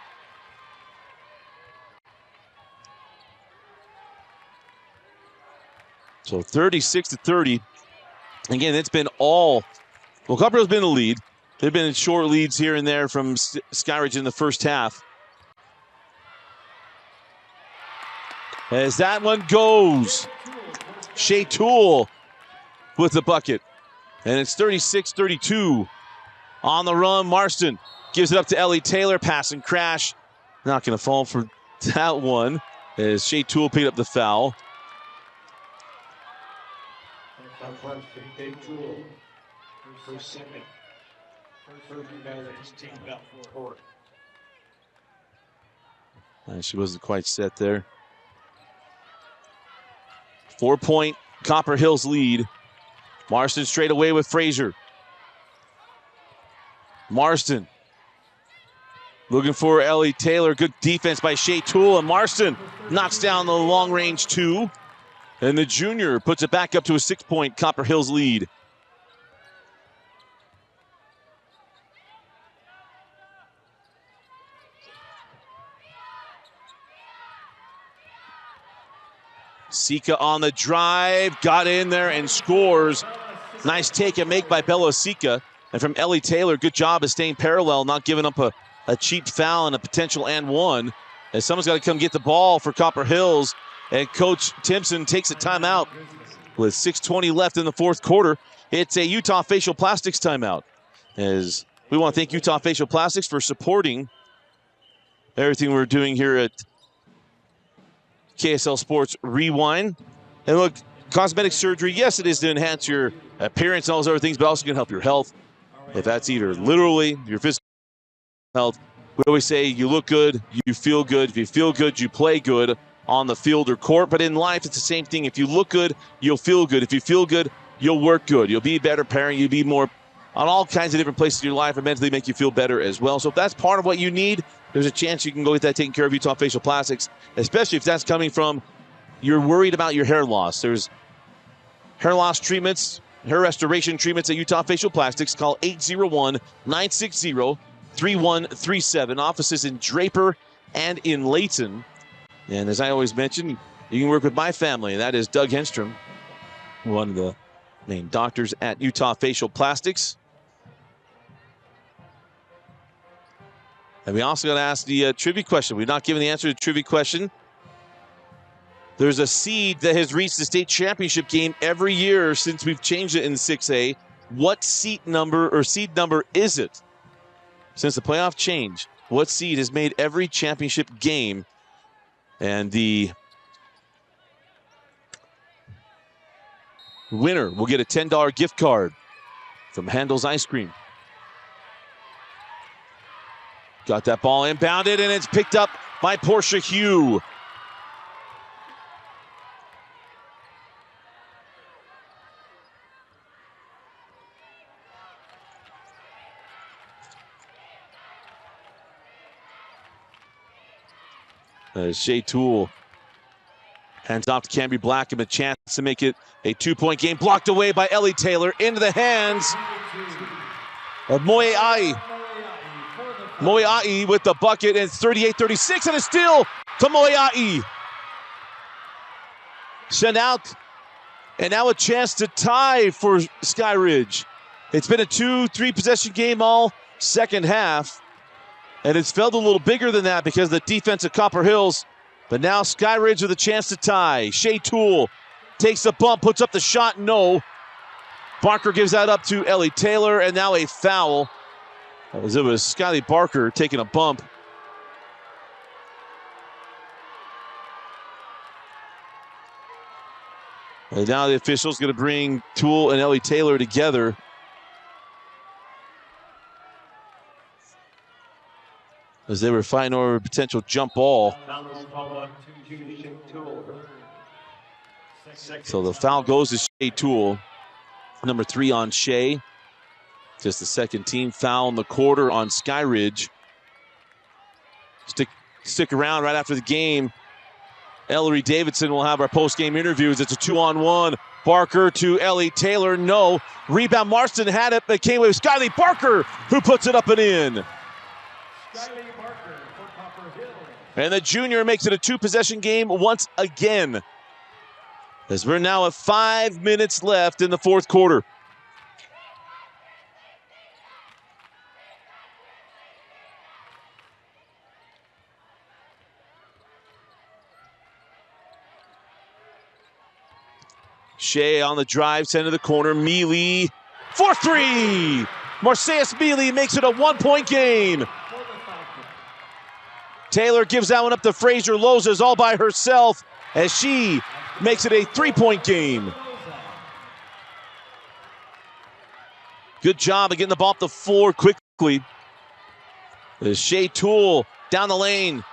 So 36-30. Again, it's been Copper Hill's been in the lead. They've been in short leads here and there from Skyridge in the first half. As that one goes, Shea Toole with the bucket. And it's 36-32. On the run, Marston gives it up to Ellie Taylor. Pass and crash. Not going to fall for that one as Shea Toole picked up the foul. She wasn't quite set there. 4-point Copper Hills lead. Marston straight away with Frazier. Marston looking for Ellie Taylor. Good defense by Shea Toole, and Marston knocks down the long-range 2. And the junior puts it back up to a 6-point Copper Hills lead. Sika on the drive, got in there and scores. Nice take and make by Bella Sika. And from Ellie Taylor, good job of staying parallel, not giving up a cheap foul and a potential and one. As someone's got to come get the ball for Copper Hills. And Coach Timpson takes a timeout with 6:20 left in the fourth quarter. It's a Utah Facial Plastics timeout. As we want to thank Utah Facial Plastics for supporting everything we're doing here at KSL Sports Rewind. And look, cosmetic surgery, yes, it is to enhance your appearance and all those other things, but also can help your health. If that's either literally your physical health, we always say you look good, you feel good. If you feel good, you play good. on the field or court. But in life, it's the same thing. If you look good, you'll feel good. If you feel good, you'll work good. You'll be a better parent. You'll be more on all kinds of different places in your life and mentally make you feel better as well. So if that's part of what you need, there's a chance you can go get that taken care of, Utah Facial Plastics, especially if that's coming from you're worried about your hair loss. There's hair loss treatments, hair restoration treatments at Utah Facial Plastics. Call 801-960-3137. Offices in Draper and in Layton. And as I always mention, you can work with my family, and that is Doug Henstrom, one of the main doctors at Utah Facial Plastics. And we also got to ask the trivia question. We've not given the answer to the trivia question. There's a seed that has reached the state championship game every year since we've changed it in 6A. What seed number is it? Since the playoff change, what seed has made every championship game? And the winner will get a $10 gift card from Handel's Ice Cream. Got that ball inbounded, and it's picked up by Portia Hugh. Shea Toole hands off to Cambry Blackham, a chance to make it a 2-point game. Blocked away by Ellie Taylor into the hands of Moeai. Moeai with the bucket, and it's 38-36, and a steal to Moeai. Sent out, and now a chance to tie for Skyridge. It's been a 2-3 possession game all second half. And it's felt a little bigger than that because of the defense of Copper Hills. But now Skyridge with a chance to tie. Shea Toole takes the bump, puts up the shot, no. Barker gives that up to Ellie Taylor, and now a foul. As it was Skyly Barker taking a bump. And now the official's going to bring Toole and Ellie Taylor together. As they were fighting over a potential jump ball. So the foul goes to Shea Toole. Number 3 on Shea. Just the second team foul in the quarter on Skyridge. Stick around right after the game. Ellery Davidson will have our post-game interviews. It's a 2-on-1. Barker to Ellie Taylor. No. Rebound. Marston had it, but came with Skyly Barker, who puts it up and in. And the junior makes it a 2-possession game once again. As we're now at 5 minutes left in the fourth quarter. Shea on the drive, center of the corner. Mealy for 3. Marseilles Mealy makes it a 1-point game. Taylor gives that one up to Fraser Lozes all by herself as she makes it a 3-point game. Good job of getting the ball up the floor quickly. As Shea Toole down the lane.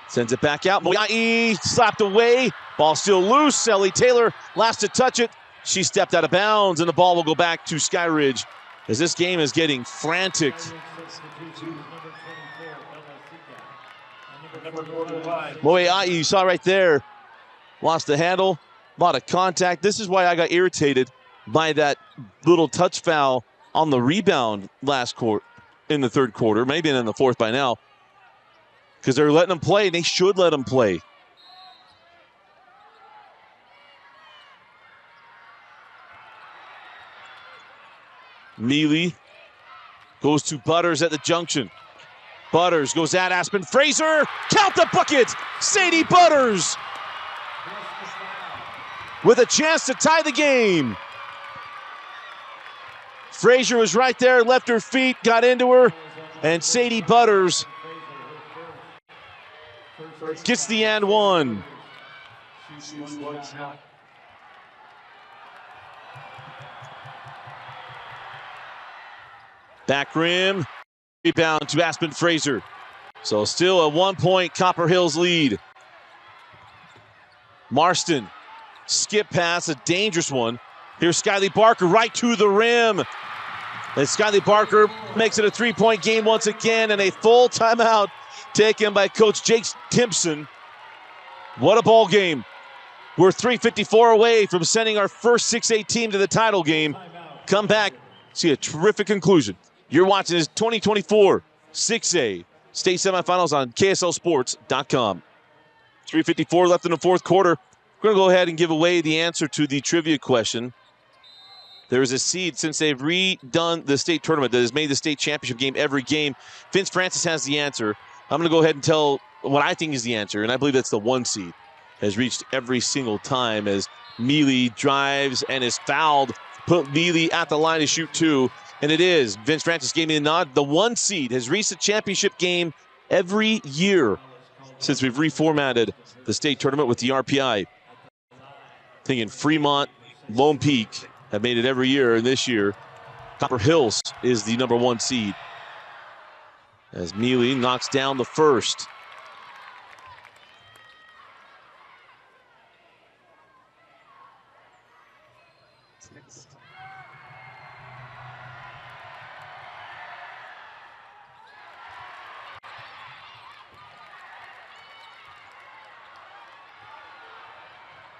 Sends it back out. Moeai slapped away. Ball still loose. Ellie Taylor last to touch it. She stepped out of bounds, and the ball will go back to Skyridge as this game is getting frantic. Moeai, you saw right there, lost the handle, a lot of contact. This is why I got irritated by that little touch foul on the rebound last quarter, in the third quarter, maybe in the fourth by now, because they're letting them play, and they should let them play. Mealy goes to Butters at the junction. Butters goes at Aspen Fraser. Count the bucket! Sadie Butters with a chance to tie the game. Fraser was right there, left her feet, got into her, and Sadie Butters gets the and one. Back rim, rebound to Aspen Fraser. So still a 1-point Copper Hills lead. Marston, skip pass, a dangerous one. Here's Skyly Barker right to the rim. And Skyly Barker makes it a three-point game once again, and a full timeout taken by Coach Jake Timpson. What a ball game. We're 3:54 away from sending our first 6A team to the title game. Come back, see a terrific conclusion. You're watching this 2024 6A state semifinals on KSLSports.com. 3:54 left in the fourth quarter. We're going to go ahead and give away the answer to the trivia question. There is a seed, since they've redone the state tournament, that has made the state championship game every game. Vince Francis has the answer. I'm going to go ahead and tell what I think is the answer, and I believe that's the 1 seed. Has reached every single time as Mealy drives and is fouled. Put Mealy at the line to shoot 2, and it is. Vince Francis gave me the nod. The 1 seed has reached the championship game every year since we've reformatted the state tournament with the RPI. Thinking Fremont, Lone Peak have made it every year, and this year Copper Hills is the number 1 seed. As Mealy knocks down the first.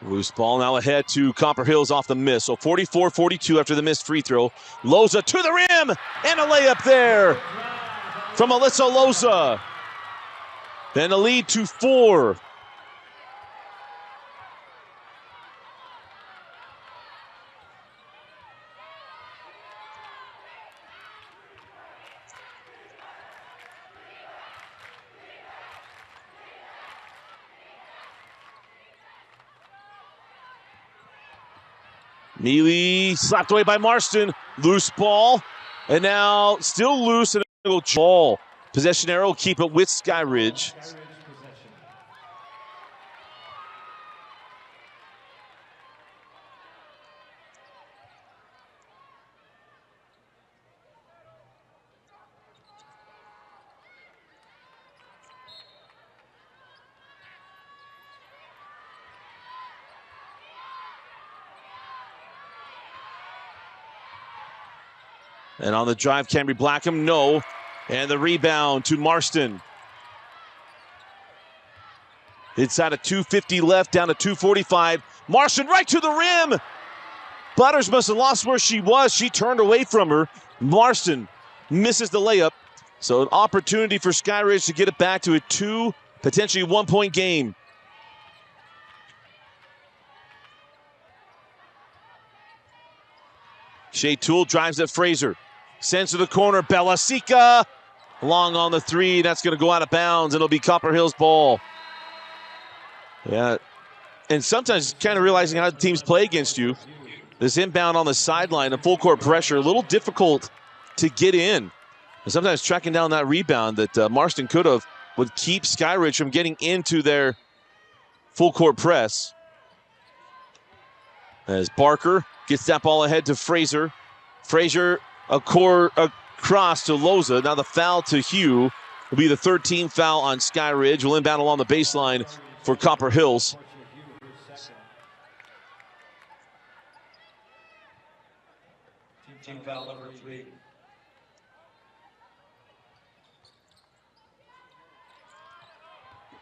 Loose ball now ahead to Copper Hills off the miss. So 44-42 after the missed free throw. Loza to the rim and a layup there from Alyssa Loza. And a lead to 4. Mealy slapped away by Marston. Loose ball. And now still loose and a little ball. Possession arrow, keep it with Skyridge. And on the drive, Cambry Blackham, no. And the rebound to Marston. Inside of 2:50 left, down to 2:45. Marston right to the rim. Butters must have lost where she was. She turned away from her. Marston misses the layup. So an opportunity for Skyridge to get it back to a 2, potentially 1-point game. Shea Toole drives at Fraser. Sends to the corner. Belasica long on the 3. That's going to go out of bounds, and it'll be Copper Hills ball. Yeah. And sometimes kind of realizing how the teams play against you. This inbound on the sideline, a full court pressure, a little difficult to get in. And sometimes tracking down that rebound that Marston could have would keep Skyridge from getting into their full court press. As Barker gets that ball ahead to Fraser. Fraser across to Loza. Now the foul to Hugh will be the 13th foul on Skyridge. Will inbound along the baseline for Copper Hills. Team foul number 3.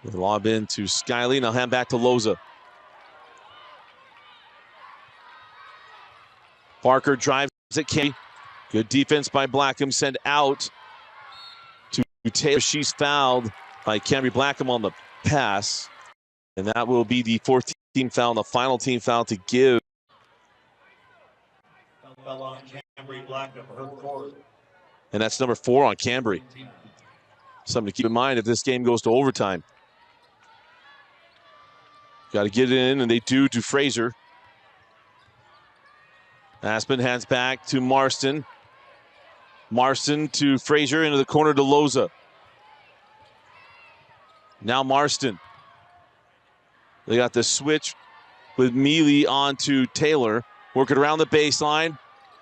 The lob in to Skyly. Now hand back to Loza. Barker drives at Kay. Good defense by Blackham. Send out to Taylor. She's fouled by Cambry Blackham on the pass. And that will be the 14th team foul, and the final team foul to give. Foul on Cambry Blackham, her 4th. And that's number 4 on Cambry. Something to keep in mind if this game goes to overtime. Got to get it in, and they do to Fraser. Aspen hands back to Marston. Marston to Fraser, into the corner to Loza. Now Marston. They got the switch with Mealy on to Taylor. Working around the baseline.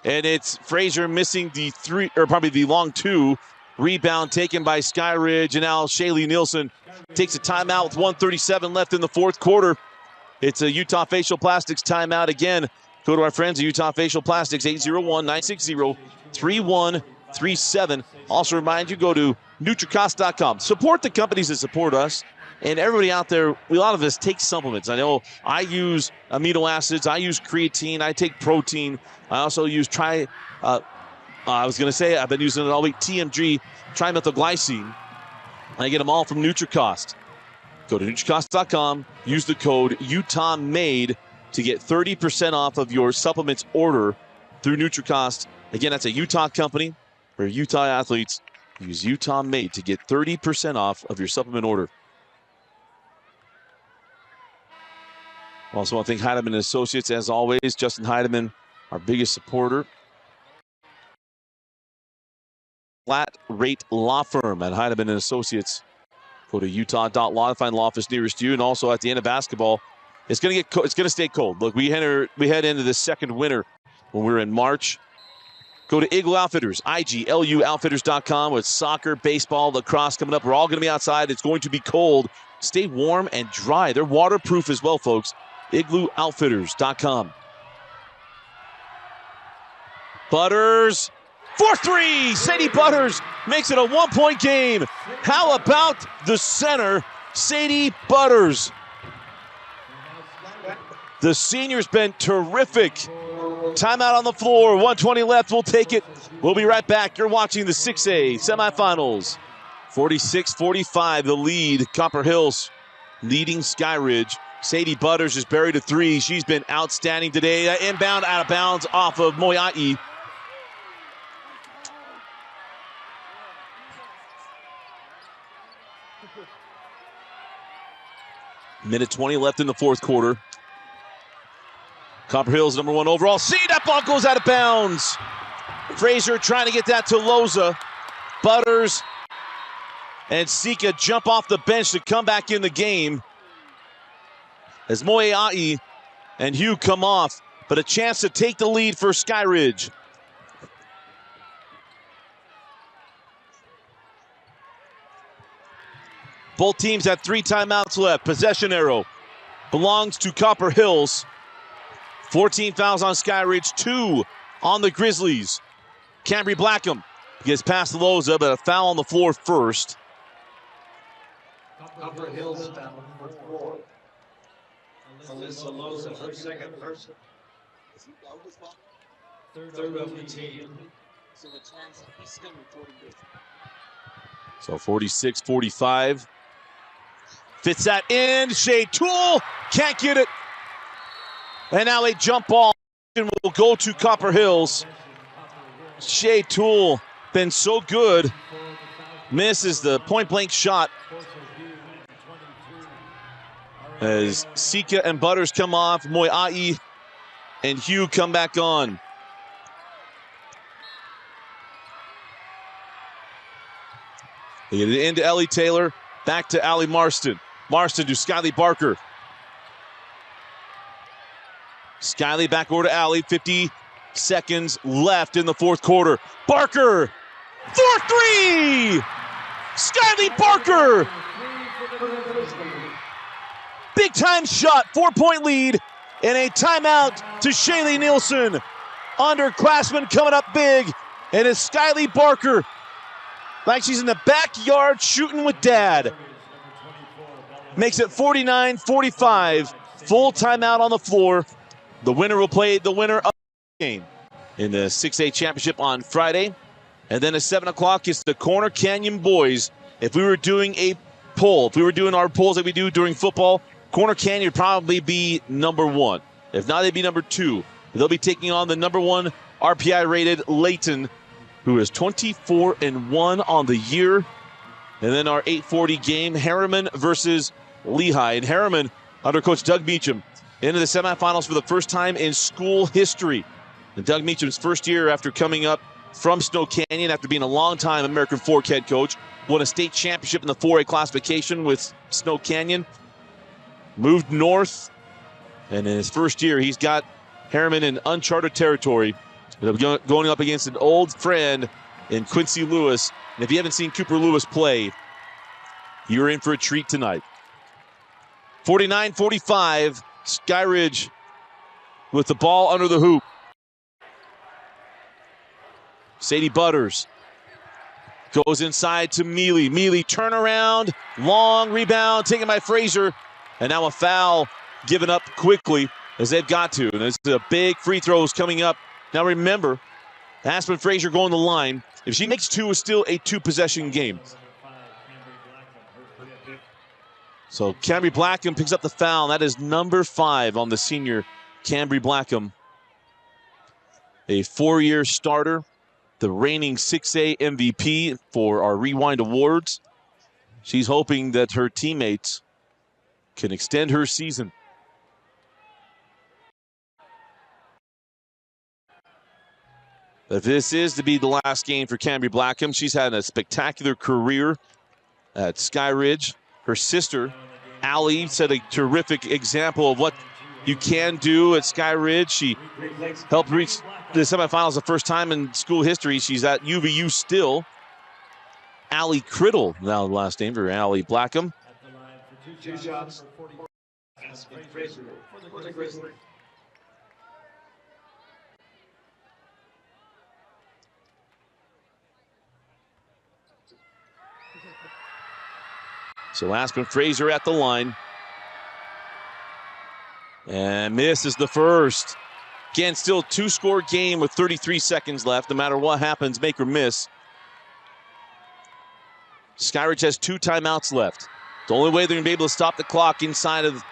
And it's Fraser missing the 3, or probably the long 2. Rebound taken by Skyridge. And now Shaylee Nielsen takes a timeout with 1:37 left in the fourth quarter. It's a Utah Facial Plastics timeout again. Go to our friends at Utah Facial Plastics, 801-960-3137. Also remind you, go to NutriCost.com. Support the companies that support us. And everybody out there, a lot of us take supplements. I know I use amino acids. I use creatine. I take protein. I also use I've been using it all week, TMG, trimethylglycine. I get them all from NutriCost. Go to NutriCost.com. Use the code UTAHMADE to get 30% off of your supplements order through NutriCost. Again, that's a Utah company for Utah athletes. Use UTAHMADE to get 30% off of your supplement order. Also, I think Heidemann Associates, as always. Justin Heidemann, our biggest supporter. Flat rate law firm at Heidemann Associates. Go to utah.law to find law office nearest you. And also at the end of basketball, it's going to stay cold. Look, we head into the second winter when we're in March. Go to Igloo Outfitters, IGLUoutfitters.com, with soccer, baseball, lacrosse coming up. We're all going to be outside. It's going to be cold. Stay warm and dry. They're waterproof as well, folks. IglooOutfitters.com. Butters for three. Sadie Butters makes it a one-point game. How about the center, Sadie Butters? The senior's been terrific. Timeout on the floor. 1:20 left. We'll take it. We'll be right back. You're watching the 6A semifinals. 46-45, the lead. Copper Hills leading Skyridge. Sadie Butters is buried a three. She's been outstanding today. Inbound, out of bounds off of Moiai. Minute 20 left in the fourth quarter. Copper Hills number 1 overall. See, that ball goes out of bounds. Fraser trying to get that to Loza. Butters and Sika jump off the bench to come back in the game as Moiai and Hugh come off, but a chance to take the lead for Skyridge. Both teams have 3 timeouts left. Possession arrow belongs to Copper Hills. 14 fouls on Skyridge, 2 on the Grizzlies. Cambry Blackham gets past Loza, but a foul on the floor first. Copper Hills foul number 4. Alyssa Loza, her second person. Third of the team. So 46-45. Fits that in. Shea Toole can't get it. And now a jump ball will go to Copper Hills. Shea Toole been so good. Misses the point-blank shot as Sika and Butters come off. Moiai and Hugh come back on. They get it into Ellie Taylor. Back to Allie Marston. Marston to Skyly Barker. Skyly back over to Allie. 50 seconds left in the fourth quarter. Barker for 3! Skyly Barker! Big time shot, 4-point lead, and a timeout to Shaylee Nielsen. Underclassmen coming up big, and it's Skyly Barker, like she's in the backyard shooting with dad. Makes it 49-45, full timeout on the floor. The winner will play the winner of the game in the 6A championship on Friday. And then at 7 o'clock, it's the Corner Canyon boys. If we were doing a poll, if we were doing our polls that we do during football, Corner Canyon would probably be number 1. If not, they'd be number 2. They'll be taking on the number 1 RPI-rated Layton, who is 24-1 on the year. And then our 8:40 game, Harriman versus Lehigh. And Harriman, under Coach Doug Meacham, into the semifinals for the first time in school history. And Doug Meacham's first year after coming up from Snow Canyon, after being a long-time American Fork head coach, won a state championship in the 4A classification with Snow Canyon. Moved north, and in his first year, he's got Harriman in uncharted territory. Going up against an old friend in Quincy Lewis. And if you haven't seen Cooper Lewis play, you're in for a treat tonight. 49-45, Skyridge with the ball under the hoop. Sadie Butters goes inside to Mealy. Mealy turnaround, long rebound taken by Frazier. And now a foul given up quickly as they've got to. And there's a big free throws coming up. Now remember, Aspen Frazier going to the line. If she makes two, it's still a two-possession game. So Cambry Blackham picks up the foul. That is number 5 on the senior Cambry Blackham. A 4-year starter, the reigning 6A MVP for our Rewind Awards. She's hoping that her teammates can extend her season. If this is to be the last game for Cambry Blackham, she's had a spectacular career at Skyridge. Her sister, Allie, set a terrific example of what you can do at Skyridge. She helped reach the semifinals the first time in school history. She's at UVU still. Allie Criddle, now the last name for Allie Blackham. 2 shots. Frazier for the Grizzlies. So Aspen Frazier at the line. And misses the first. Again, still a 2-score game with 33 seconds left. No matter what happens, make or miss. Skyridge has 2 timeouts left. The only way they're going to be able to stop the clock inside of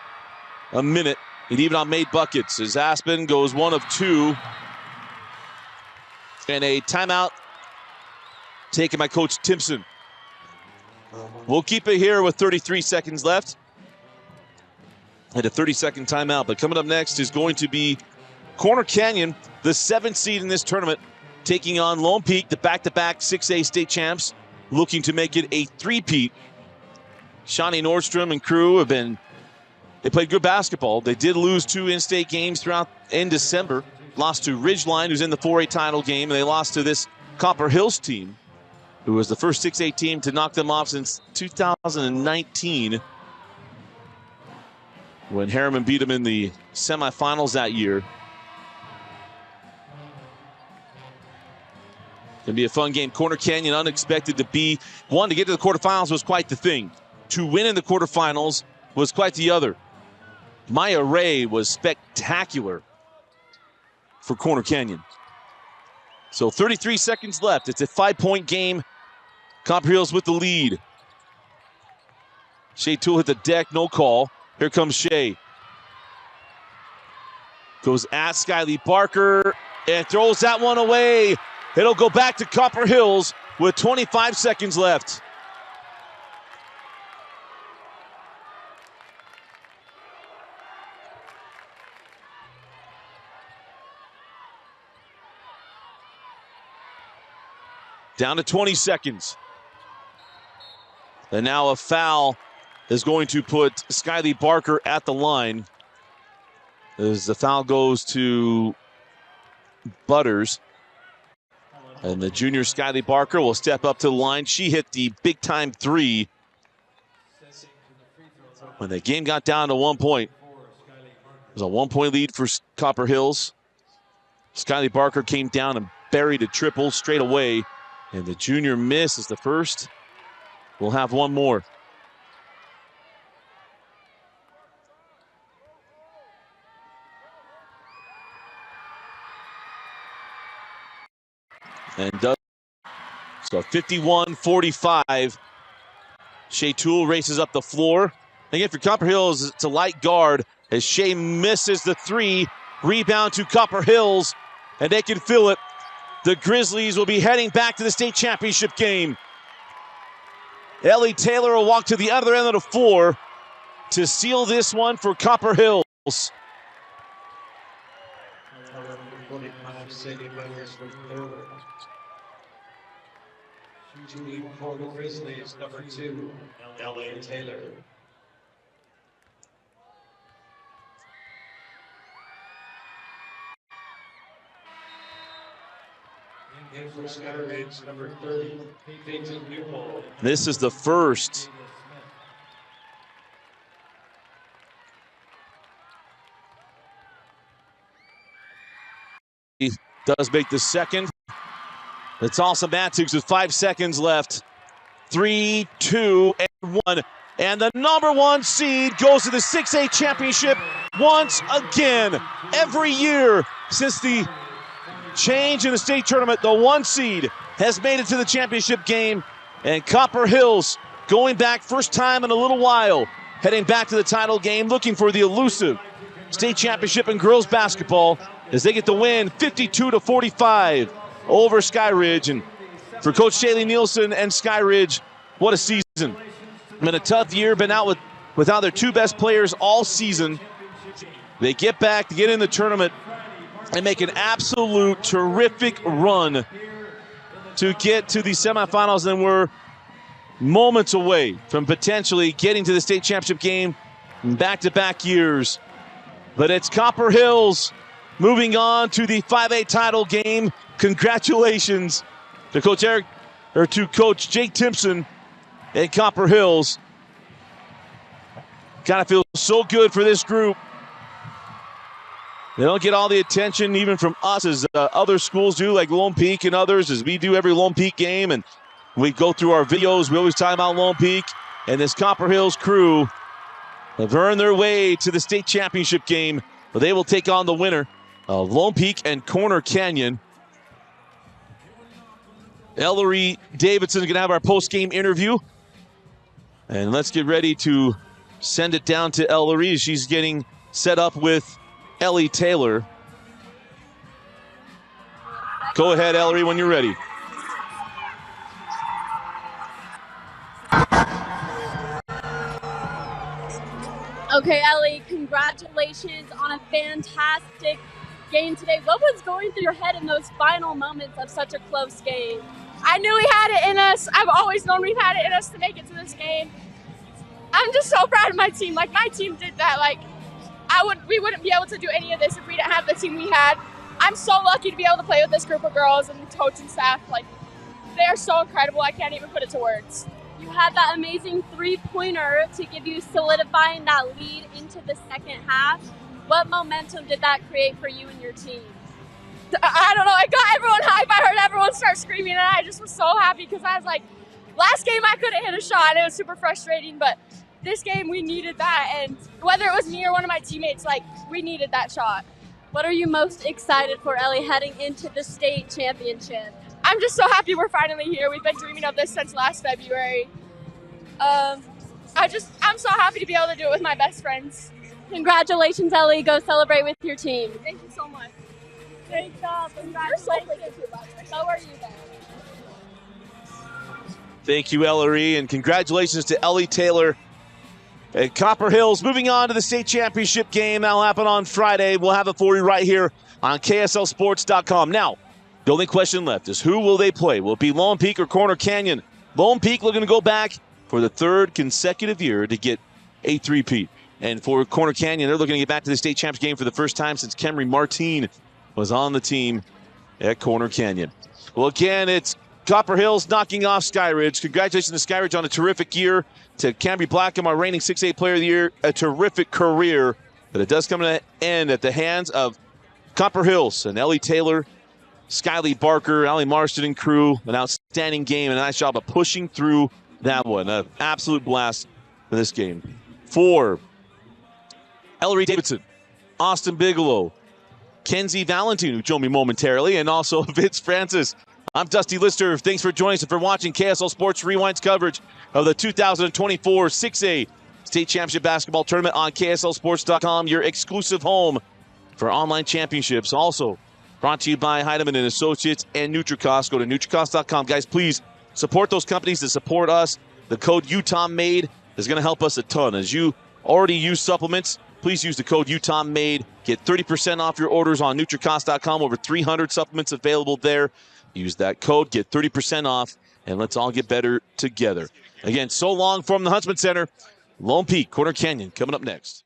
a minute, and even on made buckets, as Aspen goes 1 of 2. And a timeout taken by Coach Timpson. We'll keep it here with 33 seconds left. And a 30-second timeout. But coming up next is going to be Corner Canyon, the 7th seed in this tournament, taking on Lone Peak, the back-to-back 6A state champs, looking to make it a 3-peat. Shawnee Nordstrom and crew they played good basketball. They did lose 2 in-state games in December. Lost to Ridgeline, who's in the 4A title game, and they lost to this Copper Hills team, who was the first 6A team to knock them off since 2019, when Harriman beat them in the semifinals that year. Gonna be a fun game. Corner Canyon unexpected to be one. To get to the quarterfinals was quite the thing. To win in the quarterfinals was quite the other. Maya Ray was spectacular for Corner Canyon. So 33 seconds left. It's a 5-point game. Copper Hills with the lead. Shea Toole hit the deck, no call. Here comes Shea. Goes at Skyly Barker and throws that one away. It'll go back to Copper Hills with 25 seconds left. Down to 20 seconds. And now a foul is going to put Skyly Barker at the line. As the foul goes to Butters. And the junior Skyly Barker will step up to the line. She hit the big-time 3 when the game got down to 1 point. It was a 1-point lead for Copper Hills. Skyly Barker came down and buried a triple straight away. And the junior miss is the first. We'll have one more. And does. So 51-45. Shea Toole races up the floor. Again, for Copper Hills, it's a light guard as Shea misses the 3. Rebound to Copper Hills, and they can feel it. The Grizzlies will be heading back to the state championship game. Ellie Taylor will walk to the other end of the floor to seal this one for Copper Hills. For the Grizzlies, number 2, Ellie Taylor. In for Skyridge, number 30, Peyton Newell. This is the first does make the second. It's also Matix with 5 seconds left. 3, 2, and 1. And the number 1 seed goes to the 6A championship once again. Every year since the change in the state tournament, the 1 seed has made it to the championship game. And Copper Hills going back first time in a little while, heading back to the title game, looking for the elusive state championship in girls basketball as they get the win 52-45 over Skyridge. And for Coach Shaylee Nielsen and Skyridge, what a season. Been a tough year, been out without their 2 best players all season. They get back to get in the tournament and make an absolute terrific run to get to the semifinals, and we're moments away from potentially getting to the state championship game in back-to-back years. But it's Copper Hills moving on to the 5A title game. Congratulations to Coach Jake Timpson and Copper Hills. Kind of feels so good for this group. They don't get all the attention even from us as other schools do, like Lone Peak and others, as we do every Lone Peak game. And we go through our videos. We always talk about Lone Peak. And this Copper Hills crew have earned their way to the state championship game. But they will take on the winner of Lone Peak and Corner Canyon. Ellery Davidson is going to have our post-game interview. And let's get ready to send it down to Ellery. She's getting set up with Ellie Taylor. Go ahead, Ellery, when you're ready. Okay, Ellie, congratulations on a fantastic game today. What was going through your head in those final moments of such a close game? I knew we had it in us. I've always known we've had it in us to make it to this game. I'm just so proud of my team. Like, my team did that. Like, we wouldn't be able to do any of this if we didn't have the team we had. I'm so lucky to be able to play with this group of girls and the coach and staff. Like, they are so incredible. I can't even put it to words. You had that amazing three-pointer to give you solidifying that lead into the second half. What momentum did that create for you and your team? I don't know. I got everyone hype. I heard everyone start screaming, and I just was so happy because I was like, last game I couldn't hit a shot, and it was super frustrating, but this game we needed that, and whether it was me or one of my teammates, like, we needed that shot. What are you most excited for, Ellie, heading into the state championship? I'm just so happy we're finally here. We've been dreaming of this since last February. I'm so happy to be able to do it with my best friends. Congratulations, Ellie. Go celebrate with your team. Thank you so much. Great job. Congratulations. So are you then. Thank you, Ellery, and congratulations to Ellie Taylor at Copper Hills. Moving on to the state championship game. That'll happen on Friday. We'll have it for you right here on KSLSports.com. Now, the only question left is who will they play? Will it be Lone Peak or Corner Canyon? Lone Peak looking to go back for the 3rd consecutive year to get a three-peat. And for Corner Canyon, they're looking to get back to the state champs game for the first time since Kemry Martine was on the team at Corner Canyon. Well, again, it's Copper Hills knocking off Skyridge. Congratulations to Skyridge on a terrific year. To Cambry Blackham, our reigning 6A Player of the Year, a terrific career. But it does come to an end at the hands of Copper Hills and Ellie Taylor, Skylee Barker, Allie Marston and crew. An outstanding game and a nice job of pushing through that one. An absolute blast for this game. For Ellery Davidson, Austin Bigelow, Kenzie Valentine, who joined me momentarily, and also Vince Francis. I'm Dusty Lister. Thanks for joining us and for watching KSL Sports Rewind's coverage of the 2024 6A State Championship Basketball Tournament on KSLSports.com, your exclusive home for online championships. Also brought to you by Heidemann and Associates and NutriCost. Go to NutriCost.com. Guys, please support those companies that support us. The code UTOMMADE is going to help us a ton. As you already use supplements, please use the code UTOMMADE. Get 30% off your orders on NutriCost.com. Over 300 supplements available there. Use that code, get 30% off, and let's all get better together. Again, so long from the Huntsman Center. Lone Peak, Corner Canyon, coming up next.